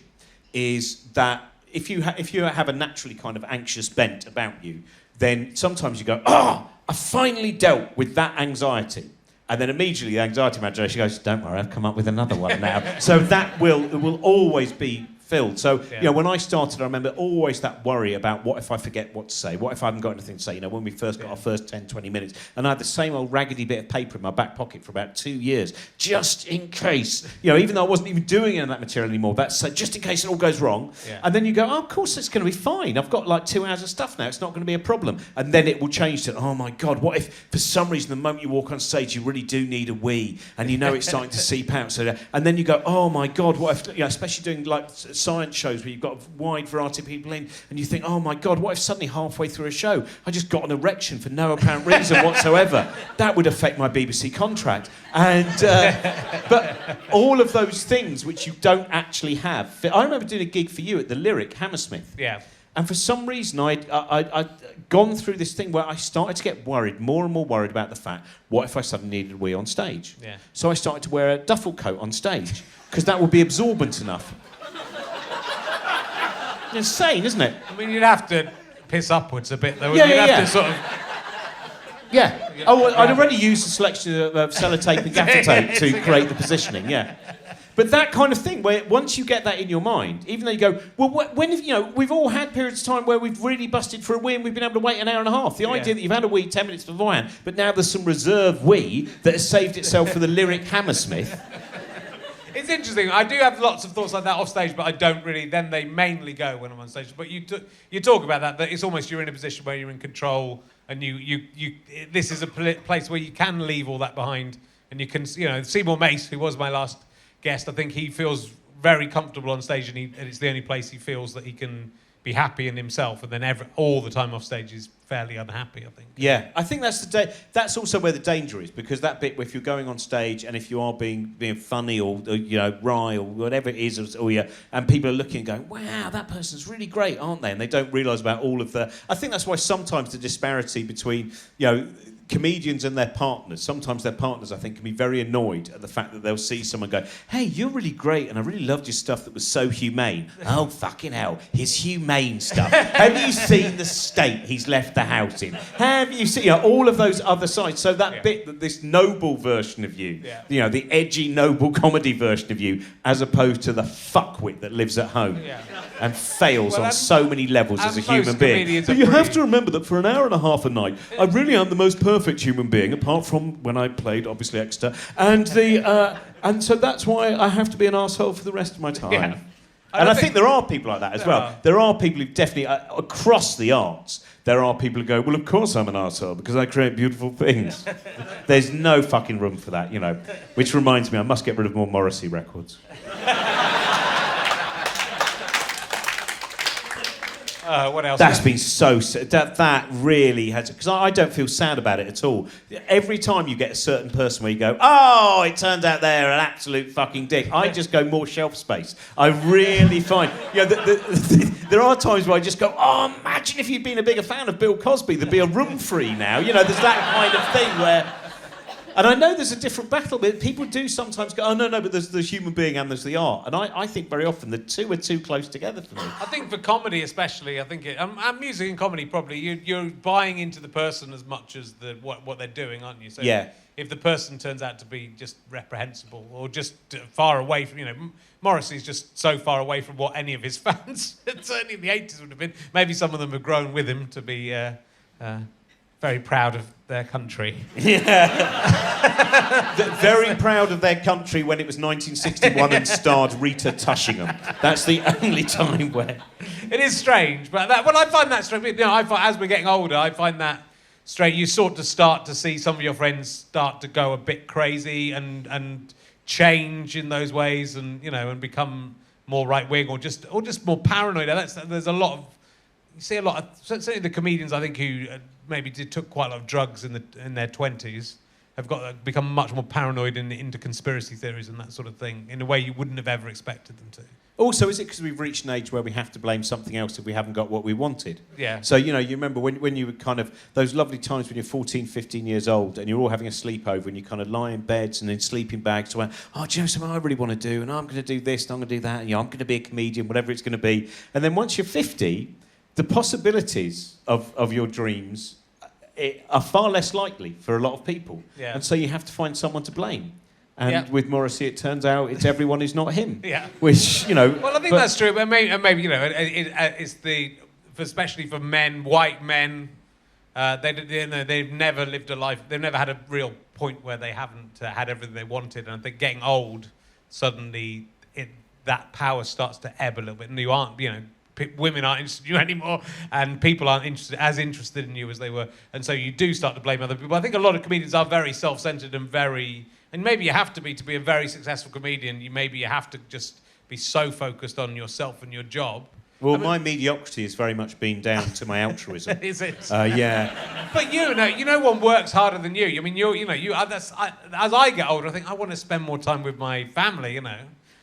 is that if you have a naturally kind of anxious bent about you, then sometimes you go, I finally dealt with that anxiety. And then immediately the anxiety imagination goes, don't worry, I've come up with another one now. So it will always be filled. So, when I started, I remember always that worry about what if I forget what to say? What if I haven't got anything to say? When we first got our first 10, 20 minutes. And I had the same old raggedy bit of paper in my back pocket for about 2 years, just in case. Even though I wasn't even doing any of that material anymore, that's just in case it all goes wrong. Yeah. And then you go, of course it's going to be fine. I've got like 2 hours of stuff now. It's not going to be a problem. And then it will change to, oh my God, what if for some reason the moment you walk on stage you really do need a wee and it's starting to seep out. And then you go, oh my God, what if, especially doing like science shows where you've got a wide variety of people in, and you think, oh my God, what if suddenly halfway through a show I just got an erection for no apparent reason whatsoever? That would affect my BBC contract. And but all of those things which you don't actually have. I remember doing a gig for you at the Lyric, Hammersmith. Yeah. And for some reason, I'd gone through this thing where I started to get worried, more and more worried about the fact, what if I suddenly needed a wee on stage? Yeah. So I started to wear a duffel coat on stage, because that would be absorbent enough. Insane, isn't it? I mean, you'd have to piss upwards a bit, though. You'd have to sort of... Yeah. I'd already used a selection of sellotape and gaffer tape to create the positioning, But that kind of thing, where once you get that in your mind, even though you go, well, when have, we've all had periods of time where we've really busted for a wee and we've been able to wait an hour and a half. The idea that you've had a wee 10 minutes beforehand, but now there's some reserve wee that has saved itself for the Lyric Hammersmith. It's interesting. I do have lots of thoughts like that off stage, but I don't really. Then they mainly go when I'm on stage. But you talk about that it's almost you're in a position where you're in control, and you this is a place where you can leave all that behind, and you can Seymour Mace, who was my last guest, I think he feels very comfortable on stage, and it's the only place he feels that he can be happy in himself, and then all the time off stage is fairly unhappy, I think. Yeah, I think that's also where the danger is, because that bit where if you're going on stage and if you are being funny or wry or whatever it is, and people are looking and going, wow, that person's really great, aren't they? And they don't realise about all of the... I think that's why sometimes the disparity between, comedians and their partners, sometimes their partners, I think, can be very annoyed at the fact that they'll see someone go, hey, you're really great, and I really loved your stuff that was so humane. Oh, fucking hell, his humane stuff. Have you seen the state he's left the house in? Have you seen all of those other sides? So that bit, that this noble version of you, the edgy, noble comedy version of you, as opposed to the fuckwit that lives at home and fails on so many levels as a human being. But you have to remember that for an hour and a half a night, I really am the most perfect human being, apart from when I played, obviously, Exeter. And and so that's why I have to be an arsehole for the rest of my time. Yeah. And I think there are people like that as well. There are people who definitely, across the arts, there are people who go, well, of course I'm an arsehole, because I create beautiful things. There's no fucking room for that, Which reminds me, I must get rid of more Morrissey records. What else? That's been so that really has, because I don't feel sad about it at all. Every time you get a certain person where you go, oh, it turns out they're an absolute fucking dick, I just go more shelf space. I really find, there are times where I just go, oh, imagine if you'd been a bigger fan of Bill Cosby, there'd be a room free now. There's that kind of thing where. And I know there's a different battle, but people do sometimes go, oh, no, but there's the human being and there's the art. And I think very often the two are too close together for me. I think for comedy especially, and music and comedy probably, you're buying into the person as much as what they're doing, aren't you? So yeah. If the person turns out to be just reprehensible or just far away from, Morrissey's just so far away from what any of his fans, certainly in the 80s would have been. Maybe some of them have grown with him to be very proud of their country. Yeah. Very proud of their country when it was 1961 and starred Rita Tushingham. That's the only time where... It is strange, but I find that strange. As we're getting older, I find that strange. You sort of start to see some of your friends start to go a bit crazy and change in those ways and become more right-wing or just more paranoid. There's a lot of... You see a lot of... Certainly the comedians, I think, who... maybe took quite a lot of drugs in their 20s, have become much more paranoid and into conspiracy theories and that sort of thing in a way you wouldn't have ever expected them to. Also, is it because we've reached an age where we have to blame something else if we haven't got what we wanted? Yeah. So, you remember when you were kind of, those lovely times when you're 14, 15 years old and you're all having a sleepover and you kind of lie in beds and in sleeping bags to, oh, do you know something I really want to do? And I'm going to do this and I'm going to do that. And, I'm going to be a comedian, whatever it's going to be. And then once you're 50, the possibilities of your dreams are far less likely for a lot of people. Yeah. And so you have to find someone to blame. And with Morrissey, it turns out it's everyone who's not him. Yeah. Which, Well, I think that's true, but maybe it's especially for men, white men, they've never lived a life, they've never had a real point where they haven't had everything they wanted. And I think getting old, suddenly that power starts to ebb a little bit. And you aren't, women aren't interested in you anymore, and people aren't as interested in you as they were, and so you do start to blame other people. I think a lot of comedians are very self-centered and maybe you have to be a very successful comedian. You have to just be so focused on yourself and your job. Well, my mediocrity has very much been down to my altruism. Is it? Yeah. But one works harder than you. I mean, as I get older, I think I want to spend more time with my family.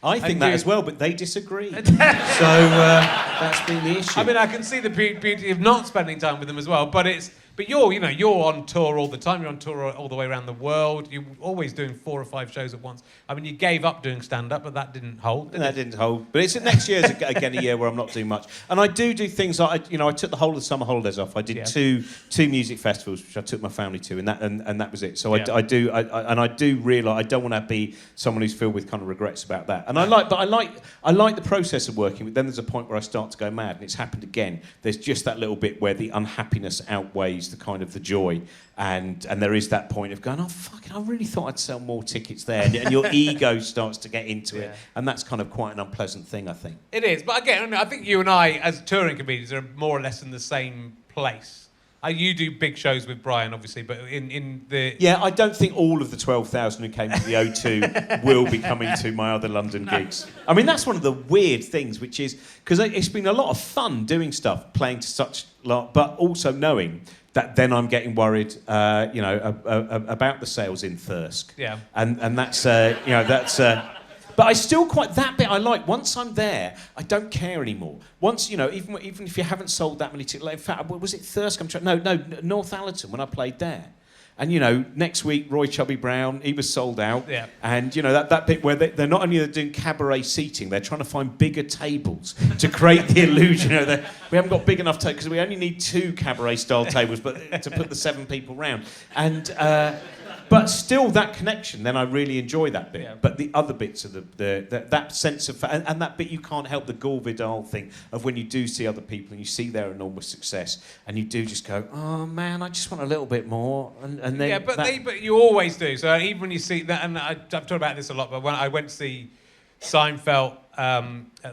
I think that as well, but they disagree. So that's been the issue. I mean, I can see the beauty of not spending time with them as well, but you're on tour all the time. You're on tour all the way around the world. You're always doing 4 or 5 shows at once. I mean, you gave up doing stand-up, but that didn't hold. That didn't hold. But next year is again a year where I'm not doing much. And I do things like, I took the whole of the summer holidays off. I did two music festivals, which I took my family to, and that was it. So I do realise I don't want to be someone who's filled with kind of regrets about that. And I like the process of working, but then there's a point where I start to go mad, and it's happened again. There's just that little bit where the unhappiness outweighs the kind of the joy, and there is that point of going, oh fucking, I really thought I'd sell more tickets there, and your ego starts to get into it, and that's kind of quite an unpleasant thing, I think. It is, but again, I think you and I, as touring comedians, are more or less in the same place. You do big shows with Brian, obviously, but in the... Yeah, I don't think all of the 12,000 who came to the O2 will be coming to my other London gigs. I mean, that's one of the weird things, which is... Because it's been a lot of fun doing stuff, playing to such... but also knowing that then I'm getting worried, about the sales in Thirsk. Yeah. And that's, but I still that bit I like. Once I'm there, I don't care anymore. Once, even if you haven't sold that many tickets, like, in fact, was it Thirsk? No, North Allerton when I played there. And, next week, Roy Chubby Brown, he was sold out. Yeah. And, that bit where they're not only doing cabaret seating, they're trying to find bigger tables to create the illusion. We haven't got big enough tables, because we only need 2 cabaret-style tables but to put the 7 people round. And... but still, that connection, then I really enjoy that bit. Yeah. But the other bits of that sense of... And that bit you can't help, the Gore Vidal thing of when you do see other people and you see their enormous success and you do just go, oh, man, I just want a little bit more. And then yeah, but you always do. So even when you see that... And I've talked about this a lot, but when I went to see Seinfeld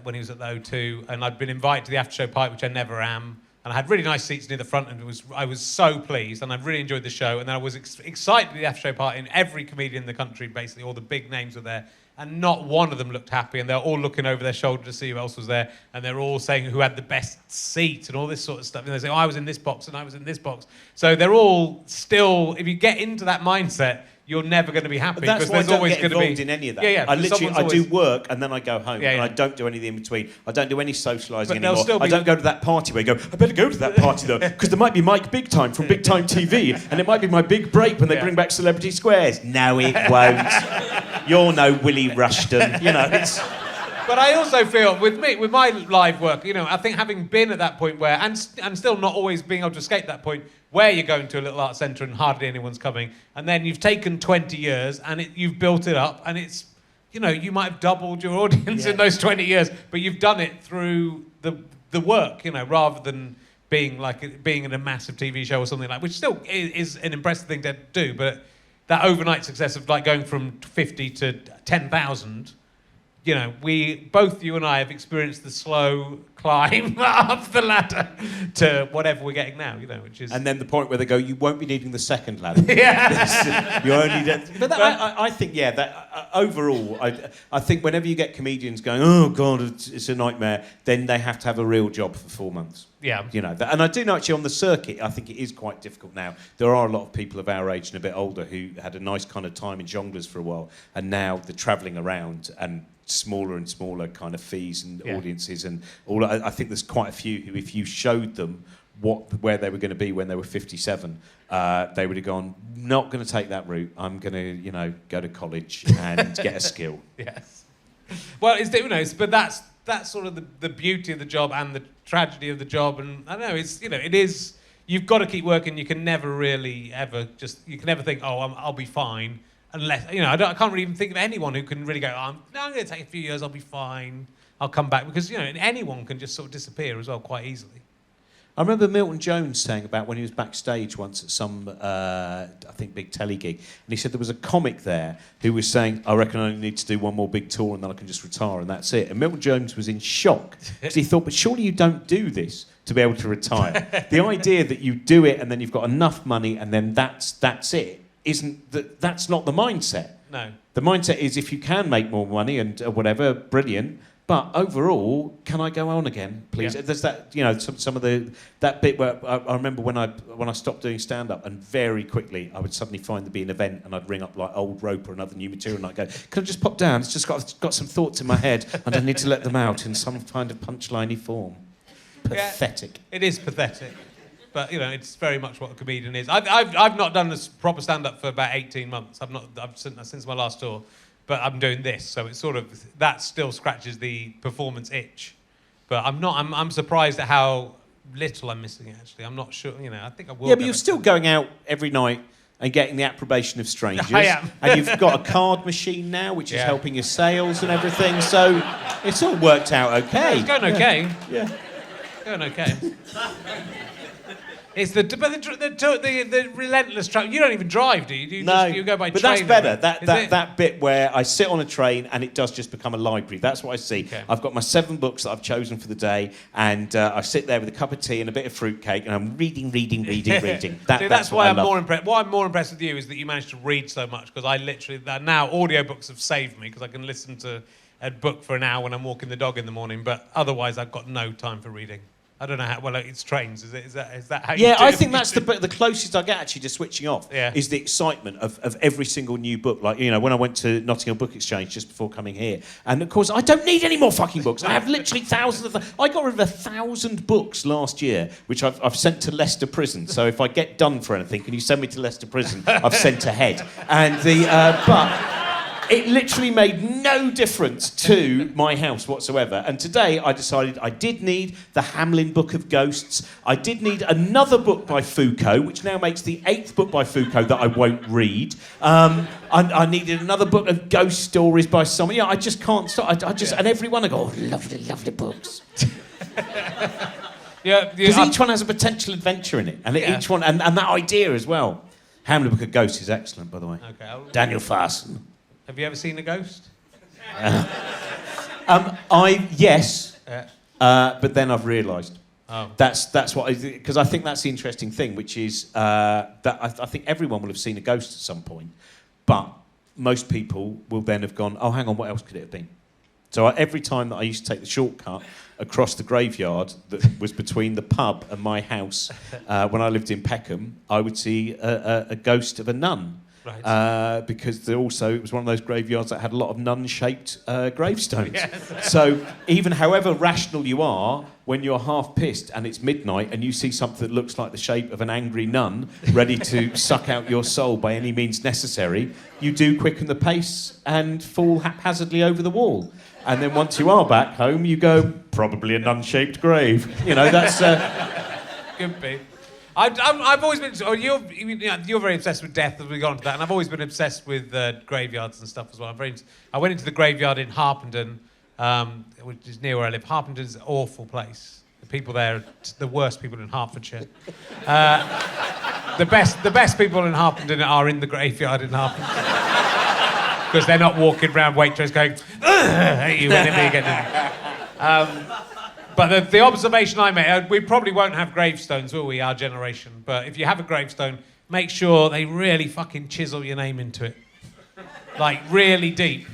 when he was at the O2, and I'd been invited to the after-show party, which I never am, and I had really nice seats near the front, and I was so pleased, and I really enjoyed the show, and then I was excited at the after show party, and every comedian in the country, basically, all the big names were there, and not one of them looked happy, and they're all looking over their shoulder to see who else was there, and they're all saying who had the best seat and all this sort of stuff, and they say, I was in this box, and I was in this box. So they're all still, if you get into that mindset, you're never going to be happy. But that's because why I there's don't always get going to involved be in any of that. Yeah, yeah. I do work and then I go home, Yeah, and yeah. I don't do anything in between. I don't do any socialising But there'll anymore. still be- I don't go to that party where you go, I better go to that party though, because there might be Mike Big Time from Big Time TV, and it might be my big break when they Yeah. bring back Celebrity Squares. No, it won't. You're no Willie Rushton. You know, it's... But I also feel, with my live work, you know, I think having been at that point where, and still not always being able to escape that point, where you're going to a little art centre and hardly anyone's coming, and then you've taken 20 years and you've built it up, and it's, you know, you might have doubled your audience in those 20 years, but you've done it through the work, you know, rather than being in a massive TV show or something like, which still is an impressive thing to do, but that overnight success of like going from 50 to 10,000. You know, both you and I have experienced the slow climb up the ladder to whatever we're getting now, you know, which is... And then the point where they go, you won't be needing the second ladder. Yeah. You're only... But I think, yeah, that overall, I think whenever you get comedians going, oh, God, it's a nightmare, then they have to have a real job for 4 months. Yeah. You know, and I do know actually on the circuit, I think it is quite difficult now. There are a lot of people of our age and a bit older who had a nice kind of time in Jongleurs for a while, and now they're travelling around and smaller and smaller kind of fees and audiences and all. I think there's quite a few who, if you showed them where they were going to be when they were 57, they would have gone, not going to take that route. I'm going to, you know, go to college and get a skill. Yes. Well, but that's sort of the beauty of the job and the tragedy of the job, and I don't know, it's, you know, it is, you've got to keep working. You can never really you can never think, oh, I'll be fine. Unless, you know, I can't really even think of anyone who can really go, I'm going to take a few years, I'll be fine, I'll come back. Because, you know, anyone can just sort of disappear as well quite easily. I remember Milton Jones saying about when he was backstage once at some, I think, big telly gig, and he said there was a comic there who was saying, I reckon I only need to do one more big tour and then I can just retire and that's it. And Milton Jones was in shock because he thought, but surely you don't do this to be able to retire. The idea that you do it and then you've got enough money and then that's it. That's not the mindset. No. The mindset is if you can make more money and whatever, brilliant. But overall, can I go on again, please? Yeah. There's that, you know, some of that bit where I remember when I stopped doing stand-up, and very quickly I would suddenly find there be an event, and I'd ring up like Old Rope or another new material, and I'd go, "Can I just pop down? It's just got some thoughts in my head, and I need to let them out in some kind of punchliney form." Pathetic. Yeah, it is pathetic. But, you know, it's very much what a comedian is. I've not done this proper stand-up for about 18 months. Since my last tour, but I'm doing this, so it's sort of, that still scratches the performance itch. But I'm surprised at how little I'm missing, actually. I'm not sure, you know, I think I will. Yeah, but you're still going out every night and getting the approbation of strangers. I am. And you've got a card machine now, which is helping your sales and everything, so it's all worked out okay. It's going okay. Yeah. Going okay. It's the relentless travel. You don't even drive, do you? You go by but train. that's better. That bit where I sit on a train and it does just become a library. That's what I see. Okay. I've got my 7 books that I've chosen for the day, and I sit there with a cup of tea and a bit of fruitcake, and I'm reading. That's why what I'm more impressed. What I'm more impressed with you is that you managed to read so much, because I literally now audiobooks have saved me because I can listen to a book for an hour when I'm walking the dog in the morning. But otherwise, I've got no time for reading. I don't know how. Well, it's trains. Is that how you do it? Yeah, I think that's the closest I get actually to switching off. Yeah. Is the excitement of every single new book. Like, you know, when I went to Notting Hill Book Exchange just before coming here, and of course I don't need any more fucking books. I have literally thousands of them. I got rid of 1,000 books last year, which I've sent to Leicester Prison. So if I get done for anything, can you send me to Leicester Prison? I've sent ahead. And but it literally made no difference to my house whatsoever. And today I decided I did need the Hamlin Book of Ghosts. I did need another book by Foucault, which now makes the 8th book by Foucault that I won't read. I needed another book of ghost stories by someone. Yeah, I just can't stop. And every one I go, oh, lovely, lovely books. Because each one has a potential adventure in it. And each one, and that idea as well. Hamlin Book of Ghosts is excellent, by the way. Okay. Daniel Farson. Have you ever seen a ghost? Yes, but then I've realised. Oh. That's what, because I think that's the interesting thing, which is that I think everyone will have seen a ghost at some point, but most people will then have gone, oh, hang on, what else could it have been? So every time that I used to take the shortcut across the graveyard that was between the pub and my house when I lived in Peckham, I would see a ghost of a nun. Right. Because it was one of those graveyards that had a lot of nun-shaped gravestones. Yes. So even however rational you are, when you're half pissed and it's midnight and you see something that looks like the shape of an angry nun ready to suck out your soul by any means necessary, you do quicken the pace and fall haphazardly over the wall. And then once you are back home, you go, probably a nun-shaped grave. You know, that's... Could be. I've always been... You're very obsessed with death, as we got onto that, and I've always been obsessed with graveyards and stuff as well. I went into the graveyard in Harpenden, which is near where I live. Harpenden's an awful place. The people there are the worst people in Hertfordshire. The best people in Harpenden are in the graveyard in Harpenden. Because they're not walking around Waitrose going, at you whenever you get in. But the observation I made, we probably won't have gravestones, will we, our generation? But if you have a gravestone, make sure they really fucking chisel your name into it. Like, really deep.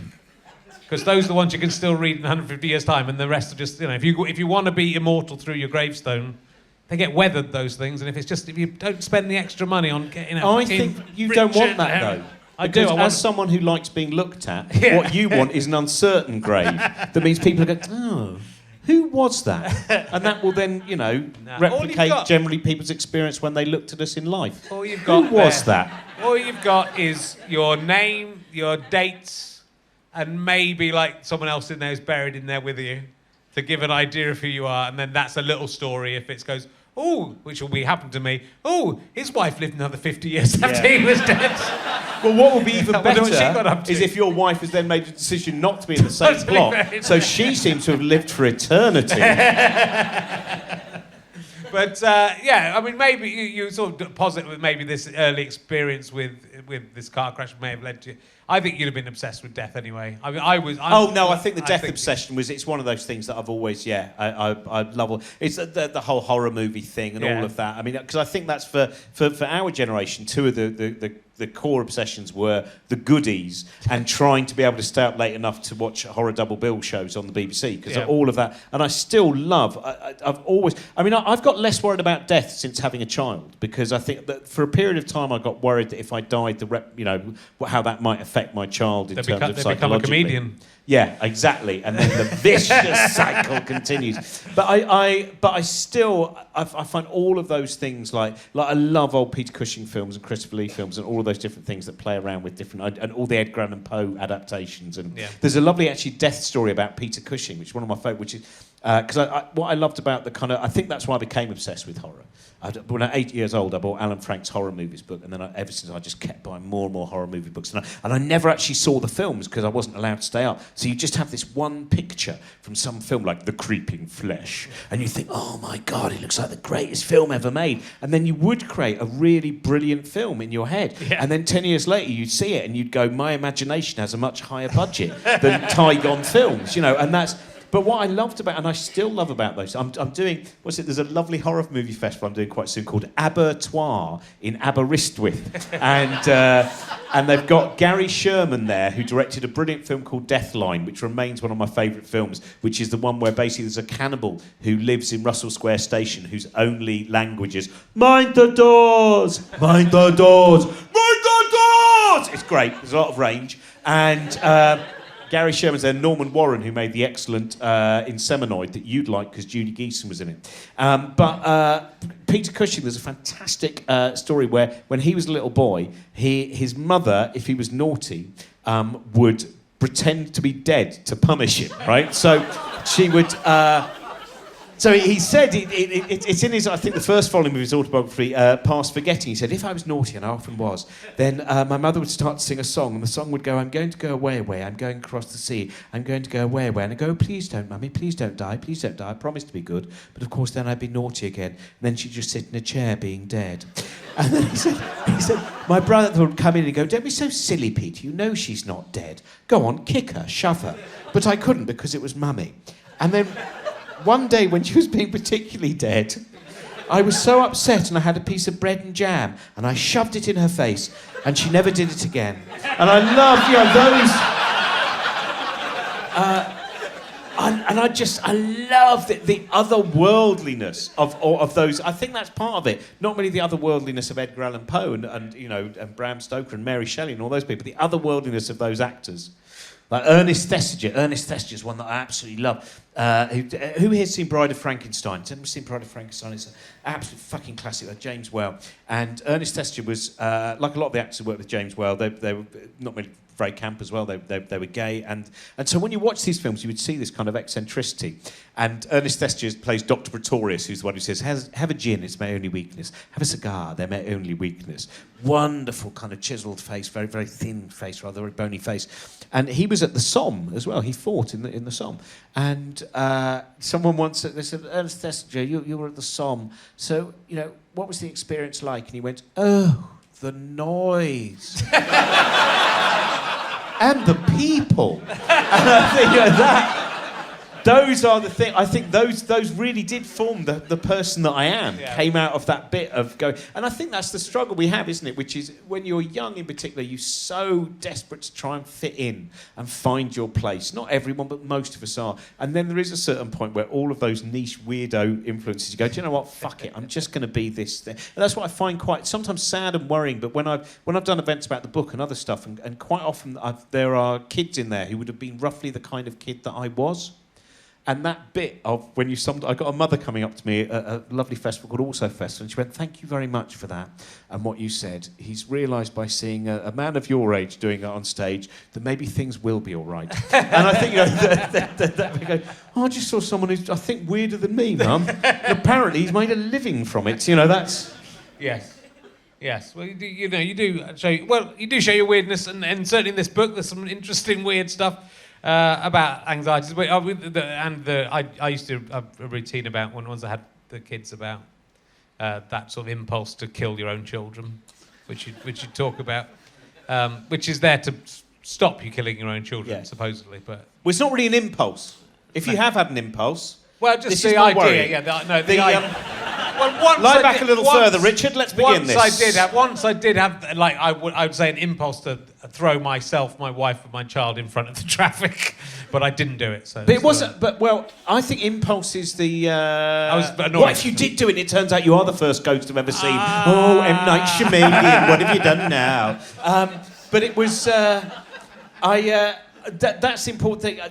Because those are the ones you can still read in 150 years' time, and the rest are just, if you want to be immortal through your gravestone, they get weathered, those things, and if you don't spend the extra money on getting a I think you don't want that, though. I do. As someone who likes being looked at, what you want is an uncertain grave. That means people are going, oh... Who was that? And that will then, replicate generally people's experience when they looked at us in life. All you've got Who was that? All you've got is your name, your dates, and maybe like someone else in there who's buried in there with you to give an idea of who you are. And then that's a little story if it goes, oh, which will be happened to me. Oh, his wife lived another 50 years after he was dead. Well, what would be even better is if your wife has then made a decision not to be in the same plot, so she seems to have lived for eternity. But, maybe you sort of posit with maybe this early experience with this car crash may have led to you. I think you'd have been obsessed with death anyway. I think the death obsession it's one of those things that I've always, I love. It's the whole horror movie thing and all of that. I mean, because I think that's for our generation, two of the core obsessions were the goodies and trying to be able to stay up late enough to watch horror double bill shows on the BBC, because of all of that. And I still love, I've got less worried about death since having a child, because I think that for a period of time I got worried that if I died, how that might affect my child in terms of psychologically. They become a comedian. Yeah, exactly, and then the vicious cycle continues. But I find all of those things like I love old Peter Cushing films and Christopher Lee films and all of those different things that play around with different and all the Edgar Allan Poe adaptations. And there's a lovely death story about Peter Cushing, which is one of my favourite, which is because what I loved about I think that's why I became obsessed with horror. When I was 8 years old, I bought Alan Frank's horror movies book, and then ever since I just kept buying more and more horror movie books. And I never actually saw the films because I wasn't allowed to stay up. So you just have this one picture from some film like The Creeping Flesh, and you think, oh my God, it looks like the greatest film ever made. And then you would create a really brilliant film in your head. Yeah. And then 10 years later, you'd see it and you'd go, my imagination has a much higher budget than Tygon films, and that's... But what I loved about, and I still love about those, I'm doing, there's a lovely horror movie festival I'm doing quite soon called Abertoir in Aberystwyth. And they've got Gary Sherman there, who directed a brilliant film called Deathline, which remains one of my favourite films, which is the one where basically there's a cannibal who lives in Russell Square Station whose only language is, mind the doors, mind the doors, mind the doors! It's great, there's a lot of range. And... Gary Sherman's there, Norman Warren, who made the excellent Inseminoid that you'd like because Judy Geeson was in it. But Peter Cushing, there's a fantastic story where when he was a little boy, his mother, if he was naughty, would pretend to be dead to punish him, right? So she would... So he said, it's in his, I think the first volume of his autobiography, Past Forgetting, he said, if I was naughty, and I often was, then my mother would start to sing a song, and the song would go, I'm going to go away, I'm going across the sea, I'm going to go away. And I'd go, please don't, Mummy, please don't die, I promise to be good. But of course then I'd be naughty again. And then she'd just sit in a chair being dead. And then he said, my brother would come in and go, don't be so silly, Pete, you know she's not dead. Go on, kick her, shove her. But I couldn't because it was Mummy. And then... one day when she was being particularly dead, I was so upset and I had a piece of bread and jam and I shoved it in her face and she never did it again. And I love, those... I love the otherworldliness of those. I think that's part of it. Not merely the otherworldliness of Edgar Allan Poe and Bram Stoker and Mary Shelley and all those people, but the otherworldliness of those actors. Like Ernest Thesiger. Ernest Thesiger is one that I absolutely love. Who here's seen Bride of Frankenstein? Has anyone seen Bride of Frankenstein? It's an absolute fucking classic. Like James Whale. And Ernest Thesiger was, like a lot of the actors who worked with James Whale, they were not really very camp as well. They were gay. And so when you watch these films, you would see this kind of eccentricity. And Ernest Thesiger plays Dr. Pretorius, who's the one who says, have a gin, it's my only weakness. Have a cigar, they're my only weakness. Wonderful kind of chiselled face, very, very thin face, rather, very bony face. And he was at the Somme as well. He fought in the Somme. And someone once said, they said, Ernest Thesiger, you were at the Somme. So, what was the experience like? And he went, oh, the noise. And the people. And I think those are the things. I think those really did form the person that I am. Yeah. Came out of that bit of going. And I think that's the struggle we have, isn't it? Which is when you're young in particular, you're so desperate to try and fit in and find your place. Not everyone, but most of us are. And then there is a certain point where all of those niche weirdo influences, you go, do you know what? Fuck it. I'm just going to be this thing. And that's what I find quite sometimes sad and worrying. But when I've done events about the book and other stuff, and quite often there are kids in there who would have been roughly the kind of kid that I was. And that bit of when I got a mother coming up to me at a lovely festival called Also Festival, and she went, thank you very much for that and what you said. He's realised by seeing a man of your age doing it on stage that maybe things will be all right. And I think, that we go, I just saw someone who's, I think, weirder than me, Mum. And apparently he's made a living from it. That's... Yes. Yes, well, you do show your weirdness, and certainly in this book there's some interesting weird stuff about anxieties. I used to have a routine about once I had the kids about that sort of impulse to kill your own children, which you talk about, which is there to stop you killing your own children, supposedly. But well, it's not really an impulse. If you have had an impulse, well, just the idea. Lie back a little further, Richard. Let's begin this. Once I did have, like, I would say an impulse to throw myself, my wife, and my child in front of the traffic, but I didn't do it. So, but it wasn't. But I think impulse is the. I was annoyed. What if you did do it? It turns out you are the first ghost I've ever seen. Oh, M. Night Shyamalan, what have you done now? But it was. That's the important thing. I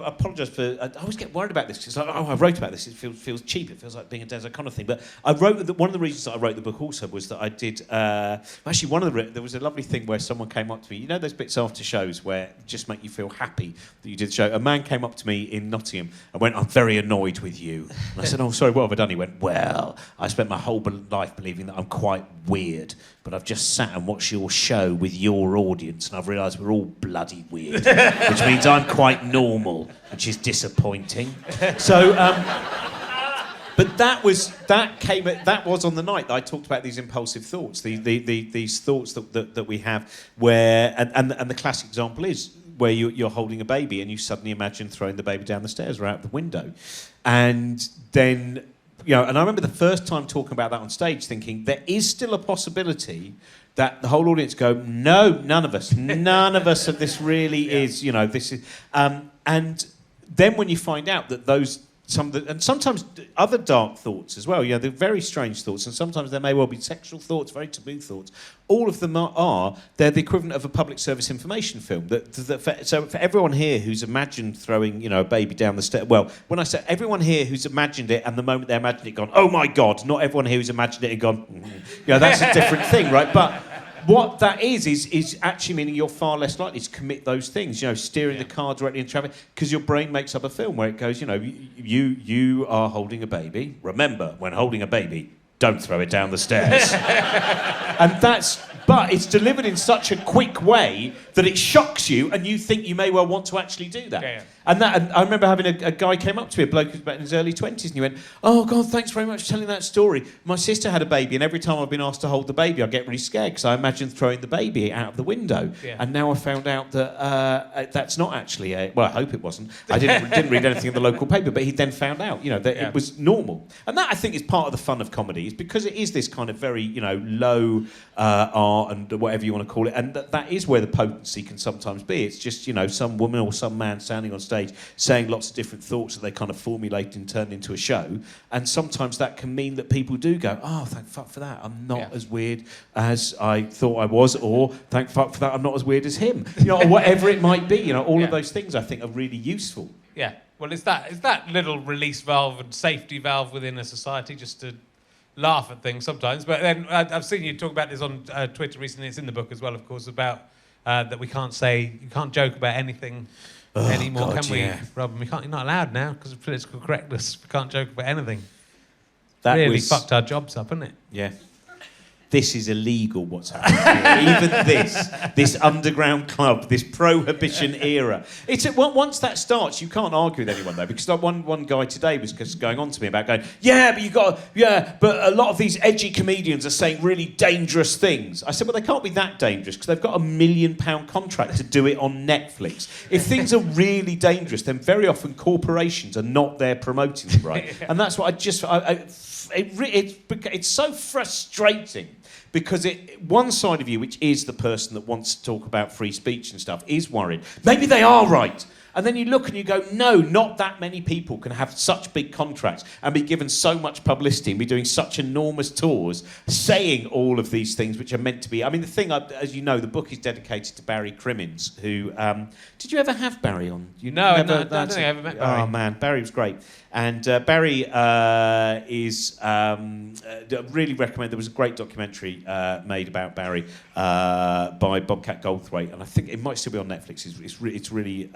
apologise for... I always get worried about this. It's like, I wrote about this. It feels cheap. It feels like being a Des O'Connor thing. But I wrote... One of the reasons that I wrote the book also was that I did... actually, there was a lovely thing where someone came up to me. You know those bits after shows where just make you feel happy that you did the show? A man came up to me in Nottingham and went, I'm very annoyed with you. And I said, oh, sorry, what have I done? He went, well, I spent my whole life believing that I'm quite weird, but I've just sat and watched your show with your audience and I've realised we're all bloody weird, which means I'm quite normal, which is disappointing. So, but that was on the night that I talked about these impulsive thoughts, these thoughts that we have where, and the classic example is where you're holding a baby and you suddenly imagine throwing the baby down the stairs or out the window. And then... and I remember the first time talking about that on stage thinking, there is still a possibility that the whole audience go, no, none of us of this really is, this is... and then when you find out that and sometimes other dark thoughts as well, they're very strange thoughts, and sometimes there may well be sexual thoughts, very taboo thoughts. All of them they're the equivalent of a public service information film. So for everyone here who's imagined throwing, a baby down the stairs, well, when I say everyone here who's imagined it, and the moment they imagined it, gone, oh my God, not everyone here who's imagined it and gone, that's a different thing, right? But what that is actually meaning you're far less likely to commit those things, steering the car directly into traffic, because your brain makes up a film where it goes, you are holding a baby. Remember, when holding a baby, don't throw it down the stairs. And but it's delivered in such a quick way that it shocks you, and you think you may well want to actually do that. Yeah. And I remember having a guy came up to me, a bloke who's about in his early 20s, and he went, "Oh God, thanks very much for telling that story. My sister had a baby, and every time I've been asked to hold the baby, I get really scared because I imagine throwing the baby out of the window. Yeah. And now I found out that that's not actually well, I hope it wasn't. I didn't read anything in the local paper, but he then found out, that it was normal. And that, I think, is part of the fun of comedy, is because it is this kind of very, low art and whatever you want to call it, and that is where the potency can sometimes be. It's just, some woman or some man standing on stage saying lots of different thoughts that they kind of formulate and turn into a show, and sometimes that can mean that people do go, "Oh, thank fuck for that, I'm not as weird as I thought I was," or "Thank fuck for that, I'm not as weird as him," or whatever it might be. All of those things I think are really useful. Yeah, well, it's that little release valve and safety valve within a society, just to laugh at things sometimes. But then I've seen you talk about this on Twitter recently. It's in the book as well, of course, about that you can't joke about anything anymore, God, can we, yeah. Robin? You're not allowed now because of political correctness. We can't joke about anything. That really fucked our jobs up, hasn't it? Yeah. This is illegal, what's happening here. Even this underground club, this prohibition era. Once that starts, you can't argue with anyone, though, because one guy today was just going on to me about going, but a lot of these edgy comedians are saying really dangerous things. I said, well, they can't be that dangerous, because they've got £1 million contract to do it on Netflix. If things are really dangerous, then very often corporations are not there promoting them, right? And that's what it's so frustrating, because one side of you, which is the person that wants to talk about free speech and stuff, is worried. Maybe they are right. And then you look and you go, no, not that many people can have such big contracts and be given so much publicity and be doing such enormous tours saying all of these things which are meant to be... I mean, the thing, as you know, the book is dedicated to Barry Crimmins, who... did you ever have Barry on? No, I don't think I ever met Barry. Oh, man, Barry was great. And Barry is... really recommend... There was a great documentary made about Barry by Bobcat Goldthwait, and I think it might still be on Netflix. It's really...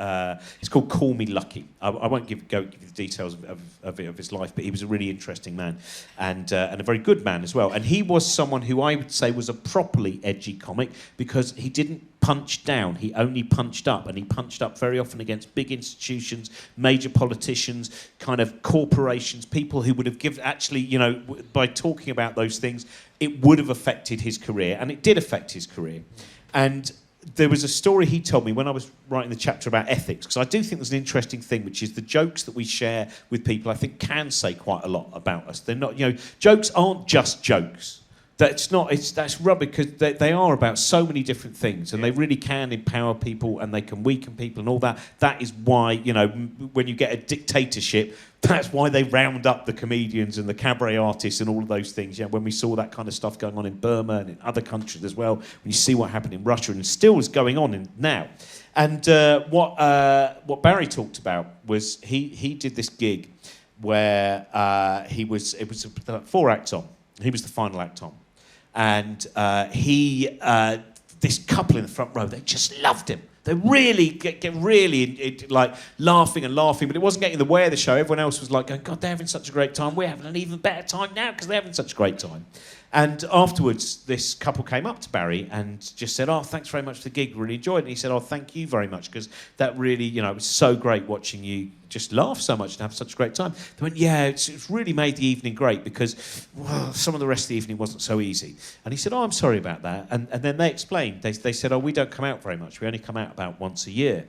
it's called Call Me Lucky. I won't give you the details of his life, but he was a really interesting man and a very good man as well. And he was someone who I would say was a properly edgy comic, because he didn't punch down, he only punched up, and he punched up very often against big institutions, major politicians, kind of corporations, people who would have given, actually, by talking about those things, it would have affected his career, and it did affect his career. And there was a story he told me when I was writing the chapter about ethics, because I do think there's an interesting thing, which is the jokes that we share with people, I think, can say quite a lot about us. They're not, jokes aren't just jokes. That's rubbish, because they are about so many different things, and they really can empower people, and they can weaken people and all that. That is why, when you get a dictatorship, that's why they round up the comedians and the cabaret artists and all of those things. When we saw that kind of stuff going on in Burma and in other countries as well, when you see what happened in Russia and still is going on now. And what Barry talked about was he did this gig where it was 4 acts on. He was the final act on. And this couple in the front row, they just loved him. They really get like laughing, but it wasn't getting in the way of the show. Everyone else was like going, God, they're having such a great time. We're having an even better time now because they're having such a great time. And afterwards, this couple came up to Barry and just said, "Oh, thanks very much for the gig. Really enjoyed it." And he said, "Oh, thank you very much, because that really, it was so great watching you just laugh so much and have such a great time." They went, "Yeah, it's really made the evening great, because some of the rest of the evening wasn't so easy." And he said, "Oh, I'm sorry about that." And then they explained. They said, "Oh, we don't come out very much. We only come out about once a year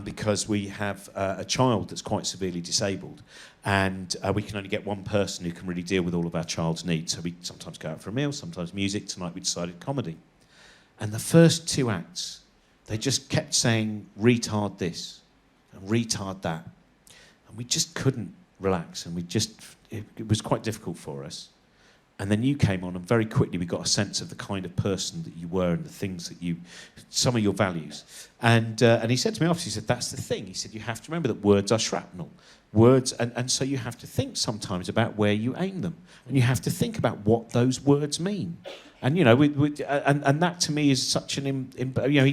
because we have a child that's quite severely disabled. And we can only get one person who can really deal with all of our child's needs. So we sometimes go out for a meal, sometimes music. Tonight we decided comedy." And the first 2 acts, they just kept saying, "Retard this and retard that." And we just couldn't relax, and it was quite difficult for us. And then you came on, and very quickly we got a sense of the kind of person that you were and the things that some of your values. And he said to me after, he said, "That's the thing." He said, "You have to remember that words are shrapnel. Words, and so you have to think sometimes about where you aim them, and you have to think about what those words mean." And and that to me is such an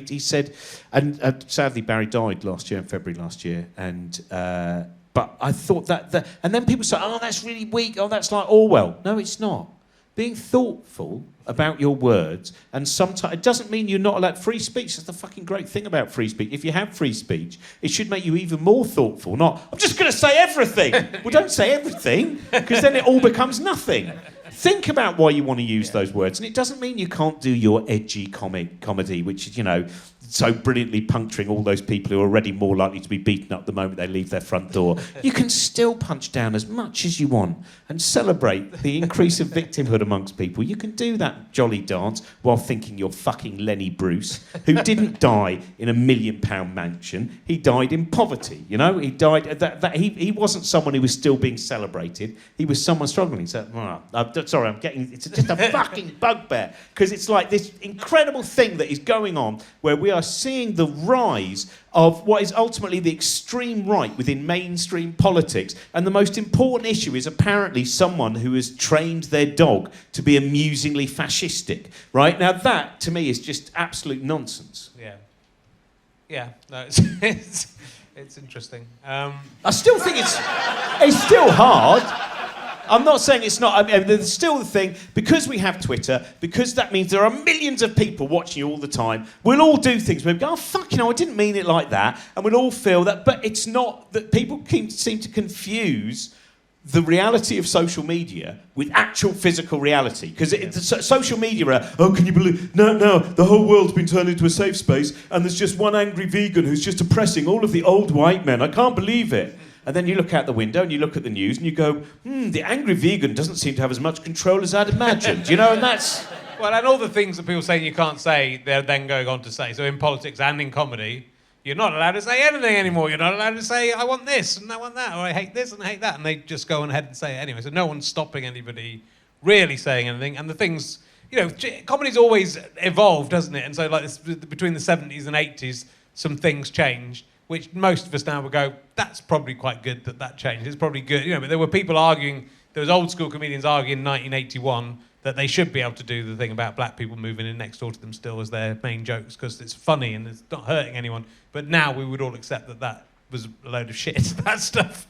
he said, and sadly Barry died in February last year, and but I thought that and then people say, "Oh, that's really weak. Oh, that's like Orwell." No, it's not. being thoughtful about your words, and sometimes it doesn't mean you're not allowed free speech. That's the fucking great thing about free speech. If you have free speech, it should make you even more thoughtful. Not, I'm just going to say everything. Well, don't say everything, because then it all becomes nothing. Think about why you want to use those words, and it doesn't mean you can't do your edgy comedy, which is, you know, so brilliantly puncturing all those people who are already more likely to be beaten up the moment they leave their front door. You can still punch down as much as you want and celebrate the increase of victimhood amongst people. You can do that jolly dance while thinking you're fucking Lenny Bruce, who didn't die in £1 million mansion. He died in poverty, you know? He died... He wasn't someone who was still being celebrated. He was someone struggling. So, sorry, I'm getting... It's just a fucking bugbear, because it's like this incredible thing that is going on where we are seeing the rise of what is ultimately the extreme right within mainstream politics, and the most important issue is apparently someone who has trained their dog to be amusingly fascistic, right? Now that, to me, is just absolute nonsense. Yeah, no, it's interesting. I still think it's still hard. I'm not saying it's not. I mean, there's still the thing, because we have Twitter, because that means there are millions of people watching you all the time, we'll all do things where we go, oh, fuck, you know, I didn't mean it like that, and we'll all feel that, but it's not that people seem to confuse the reality of social media with actual physical reality. Because social media are, oh, can you believe... No, the whole world's been turned into a safe space, and there's just one angry vegan who's just oppressing all of the old white men. I can't believe it. And then you look out the window and you look at the news and you go, the angry vegan doesn't seem to have as much control as I'd imagined, you know, and that's... Well, and all the things that people say you can't say, they're then going on to say. So in politics and in comedy, you're not allowed to say anything anymore. You're not allowed to say, I want this and I want that, or I hate this and I hate that, and they just go on ahead and say it anyway. So no one's stopping anybody really saying anything. And the things, you know, comedy's always evolved, doesn't it? And so, like, between the 70s and 80s, some things changed, which most of us now would go, that's probably quite good that changed. It's probably good, you know. But there were people arguing, there was old school comedians arguing in 1981 that they should be able to do the thing about black people moving in next door to them still as their main jokes because it's funny and it's not hurting anyone. But now we would all accept that was a load of shit, that stuff.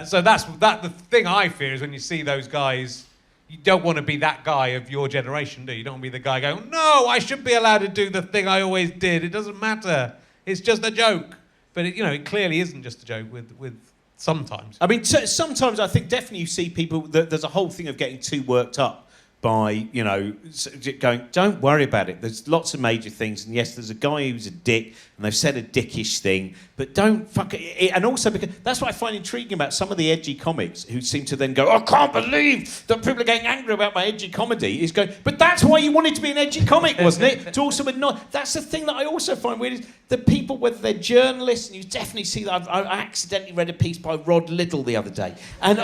So the thing I fear is when you see those guys, you don't want to be that guy of your generation, do you? You don't want to be the guy going, no, I should be allowed to do the thing I always did. It doesn't matter. It's just a joke. But it clearly isn't just a joke with sometimes. I mean, sometimes I think definitely you see people, there's a whole thing of getting too worked up by, you know, going, don't worry about it. There's lots of major things. And yes, there's a guy who's a dick and they've said a dickish thing, but don't fuck it. And also, because that's what I find intriguing about some of the edgy comics who seem to then go, I can't believe that people are getting angry about my edgy comedy. Is going, but that's why you wanted to be an edgy comic, wasn't it? To also not. That's the thing that I also find weird is the people, whether they're journalists, and you definitely see that. I accidentally read a piece by Rod Liddell the other day, and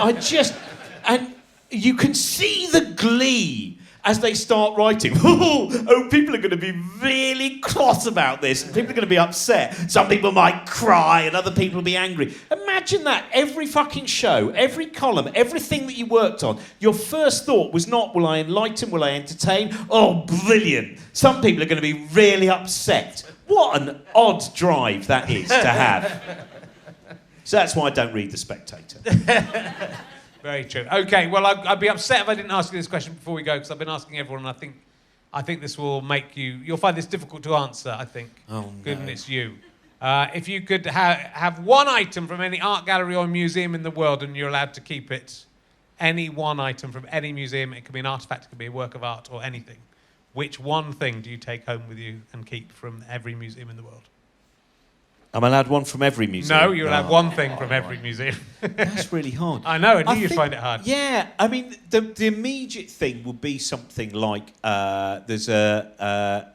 you can see the glee as they start writing. Oh, people are going to be really cross about this. And people are going to be upset. Some people might cry and other people will be angry. Imagine that. Every fucking show, every column, everything that you worked on, your first thought was not, will I enlighten, will I entertain? Oh, brilliant. Some people are going to be really upset. What an odd drive that is to have. So that's why I don't read The Spectator. Very true. Okay, well, I'd be upset if I didn't ask you this question before we go, because I've been asking everyone, and I think this will make you'll find this difficult to answer, I think. Oh, no. Given it's you. If you could have one item from any art gallery or museum in the world and you're allowed to keep it, any one item from any museum, it could be an artifact, it could be a work of art or anything, which one thing do you take home with you and keep from every museum in the world? I'm allowed one from every museum? No, you're allowed one thing from every museum. That's really hard. I know, I knew you'd find it hard. Yeah, I mean, the immediate thing would be something like there's I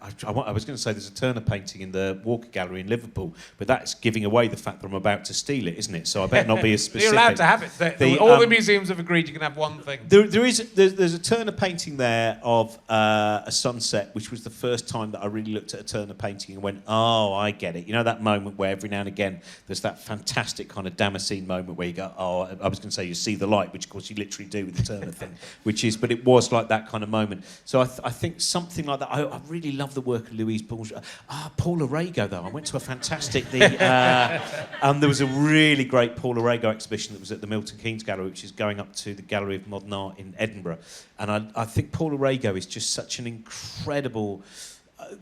was going to say there's a Turner painting in the Walker Gallery in Liverpool, but that's giving away the fact that I'm about to steal it, isn't it? So I better not be as specific. You're allowed to have it. All the museums have agreed you can have one thing. There's a Turner painting there of a sunset, which was the first time that I really looked at a Turner painting and went, oh, I get it. You know that moment where where every now and again there's that fantastic kind of Damascene moment where you go, oh, I was going to say you see the light, which of course you literally do with the Turner thing, but it was like that kind of moment. So I think something like that. I really love the work of Louise Bourgeois. Paul Arago, though. I went to a fantastic... there was a really great Paul Arago exhibition that was at the Milton Keynes Gallery, which is going up to the Gallery of Modern Art in Edinburgh. And I think Paul Arago is just such an incredible...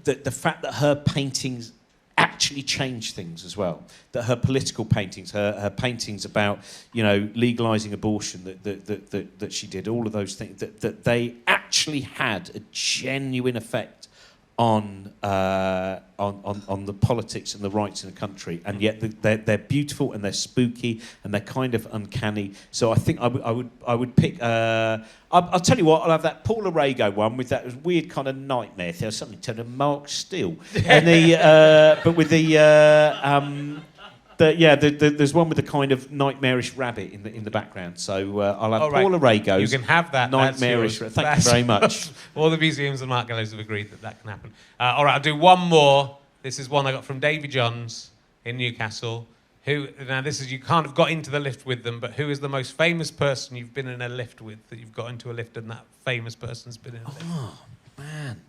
the fact that her paintings actually change things as well, that her political paintings, her paintings about, legalising abortion that she did, all of those things, that they actually had a genuine effect on the politics and the rights in the country, and yet they're beautiful and they're spooky and they're kind of uncanny. So I think I would pick. I'll tell you what. I'll have that Paul Arago one with that weird kind of nightmare. There's something to Mark Steele, and but with there's one with the kind of nightmarish rabbit in the background. So I'll have Paul Arago's. You can have that. Nightmarish. Thank you very much. All the museums and art galleries have agreed that can happen. All right, I'll do one more. This is one I got from Davy Johns in Newcastle. Now this is, you can't have got into the lift with them, but who is the most famous person you've been in a lift with, that you've got into a lift and that famous person's been in a lift? Oh, man.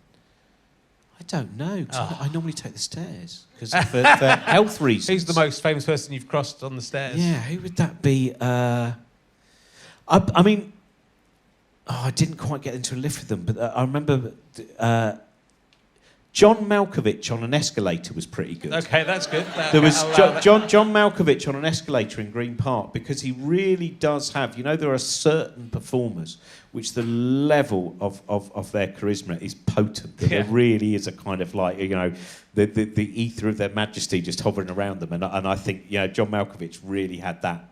I don't know. I normally take the stairs because for health reasons. Who's the most famous person you've crossed on the stairs? Yeah, who would that be? I didn't quite get into a lift with them, but I remember John Malkovich on an escalator was pretty good. Okay, that's good. There was John Malkovich on an escalator in Green Park, because he really does have, there are certain performers which the level of their charisma is potent. There really is a kind of like, the ether of their majesty just hovering around them. And I think, John Malkovich really had that.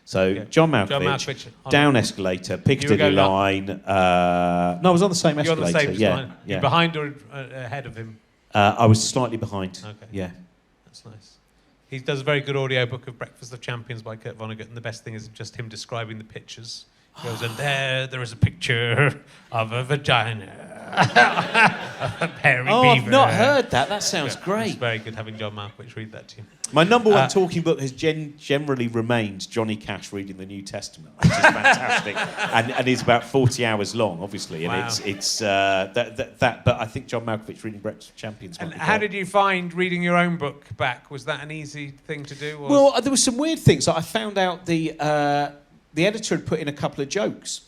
So John Malkovich down escalator, Piccadilly line. No, I was on the same escalator. You're on the same line. Yeah. You're behind or ahead of him? I was slightly behind. Okay. Yeah. That's nice. He does a very good audiobook of Breakfast of Champions by Kurt Vonnegut, and the best thing is just him describing the pictures. He goes, and there is a picture of a vagina. A hairy beaver. I've not heard that. That sounds great. It's very good having John Malkovich read that to you. My number one talking book has generally remained Johnny Cash reading the New Testament, which is fantastic, and it's about 40 hours long, obviously, and it's that. But I think John Malkovich reading Breakfast of Champions. And how did you find reading your own book back? Was that an easy thing to do? Or? Well, there were some weird things. I found out the editor had put in a couple of jokes.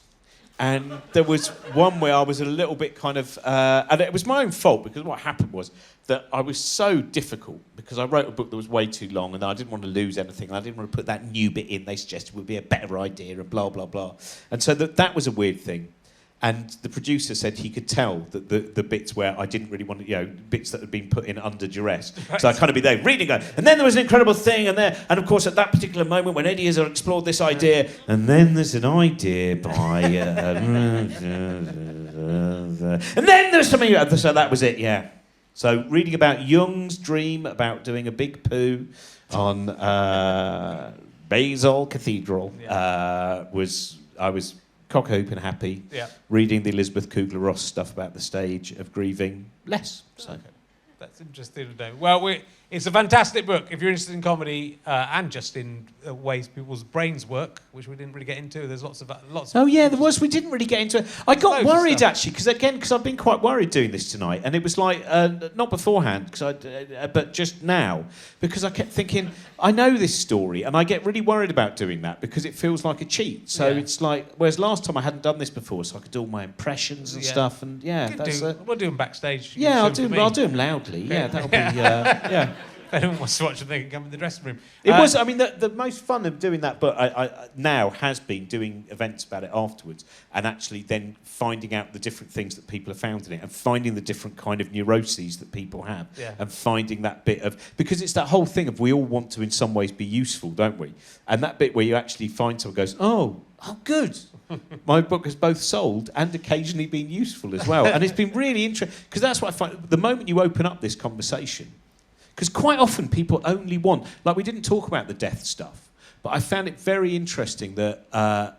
And there was one where I was a little bit kind of... and it was my own fault, because what happened was that I was so difficult, because I wrote a book that was way too long, and I didn't want to lose anything, and I didn't want to put that new bit in they suggested would be a better idea, and blah, blah, blah. And so that was a weird thing. And the producer said he could tell that the bits where I didn't really want to, bits that had been put in under duress. Right. So I'd kind of be there reading, going, and then there was an incredible thing, and of course at that particular moment when Eddie has explored this idea, and then there's an idea by, and then there's something, so that was it, yeah. So reading about Jung's dream about doing a big poo on Basel Cathedral I was cock-hoop and happy. Yeah. Reading the Elizabeth Kubler-Ross stuff about the stage of grieving, less. So. Okay. That's interesting to know. Well, it's a fantastic book if you're interested in comedy and just in ways people's brains work, which we didn't really get into. There's lots of. Oh yeah, there was. We didn't really get into it. I got worried actually because I've been quite worried doing this tonight, and it was like not beforehand but just now, because I kept thinking I know this story, and I get really worried about doing that because it feels like a cheat. So it's like, whereas last time I hadn't done this before, so I could do all my impressions and stuff, and we'll do them backstage. Yeah, I'll do them loudly. Yeah, that'll be yeah. If anyone wants to watch them, they can come in the dressing room. It was, I mean, the most fun of doing that, but I now has been doing events about it afterwards, and actually then finding out the different things that people have found in it, and finding the different kind of neuroses that people have, and finding that bit of, because it's that whole thing of we all want to in some ways be useful, don't we? And that bit where you actually find someone goes, oh good. My book has both sold and occasionally been useful as well. And it's been really interesting, because that's what I find, the moment you open up this conversation, because quite often people only want, like we didn't talk about the death stuff, but I found it very interesting that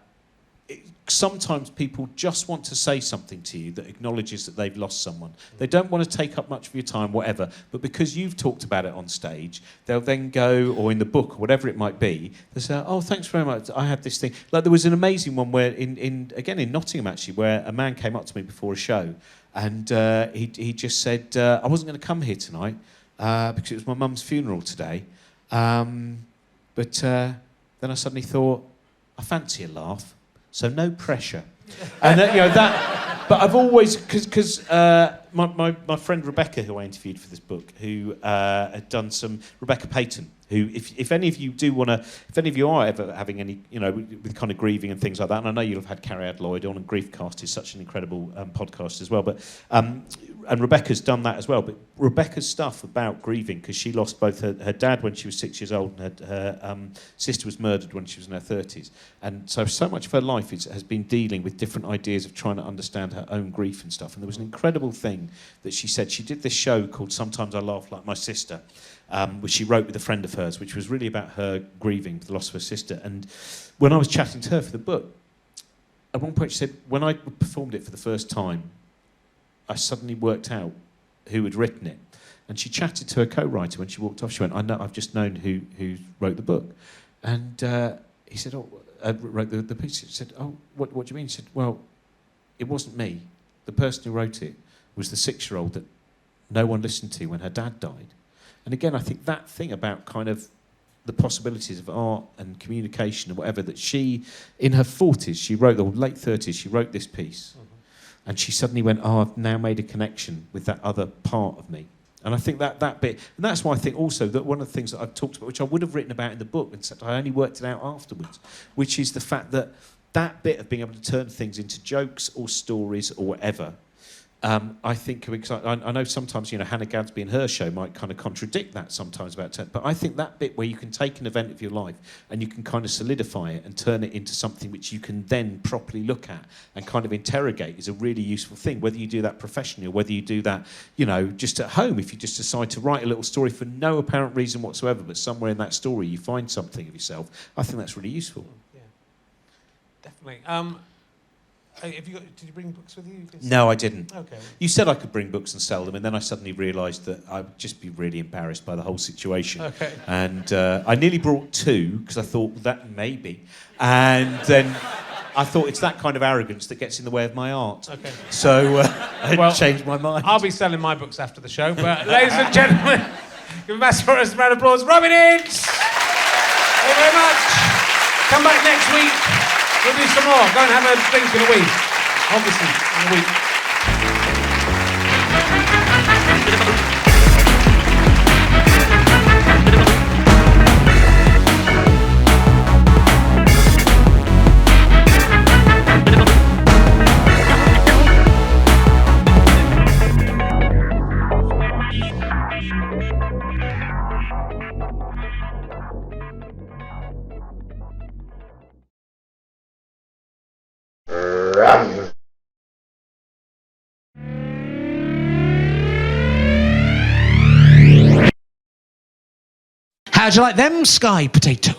sometimes people just want to say something to you that acknowledges that they've lost someone. They don't want to take up much of your time, whatever, but because you've talked about it on stage, they'll then go, or in the book, or whatever it might be, they'll say, oh, thanks very much, I had this thing. Like, there was an amazing one where, in Nottingham, actually, where a man came up to me before a show, and he just said, I wasn't going to come here tonight, because it was my mum's funeral today, but then I suddenly thought, I fancy a laugh. So no pressure, and that. But I've always because my friend Rebecca, who I interviewed for this book, who had done some Rebecca Payton, who if any of you do want to, if any of you are ever having any, with kind of grieving and things like that, and I know you'll have had Carrie Lloyd on, and Griefcast is such an incredible podcast as well, but. And Rebecca's done that as well, but Rebecca's stuff about grieving, because she lost both her dad when she was 6 years old, and her sister was murdered when she was in her 30s. And so much of her life has been dealing with different ideas of trying to understand her own grief and stuff. And there was an incredible thing that she said. She did this show called Sometimes I Laugh Like My Sister, which she wrote with a friend of hers, which was really about her grieving the loss of her sister. And when I was chatting to her for the book, at one point she said, when I performed it for the first time, I suddenly worked out who had written it. And she chatted to her co-writer when she walked off. She went, I've just known who wrote the book. And he said, wrote the piece. She said, oh, what do you mean? He said, well, it wasn't me. The person who wrote it was the 6-year-old that no one listened to when her dad died. And again, I think that thing about kind of the possibilities of art and communication and whatever, that she, in her 40s, she wrote, or late 30s, she wrote this piece. And she suddenly went, I've now made a connection with that other part of me. And I think that bit, and that's why I think also that one of the things that I've talked about, which I would have written about in the book, except I only worked it out afterwards, which is the fact that bit of being able to turn things into jokes or stories or whatever, I think, because I know sometimes, Hannah Gadsby and her show might kind of contradict that sometimes about but I think that bit where you can take an event of your life and you can kind of solidify it and turn it into something which you can then properly look at and kind of interrogate is a really useful thing, whether you do that professionally or whether you do that, just at home, if you just decide to write a little story for no apparent reason whatsoever, but somewhere in that story you find something of yourself. I think that's really useful. Yeah, definitely. Did you bring books with you? No, I didn't. Okay. You said I could bring books and sell them, and then I suddenly realised that I would just be really embarrassed by the whole situation. Okay. And I nearly brought 2, because I thought that maybe. And then I thought it's that kind of arrogance that gets in the way of my art. Okay. So I changed my mind. I'll be selling my books after the show, but ladies and gentlemen, give a massive round of applause, Robin Ince! Thank you very much. Come back next week. We'll do some more. Go and have a drink in a week. Obviously, in a week. How'd you like them sky potatoes?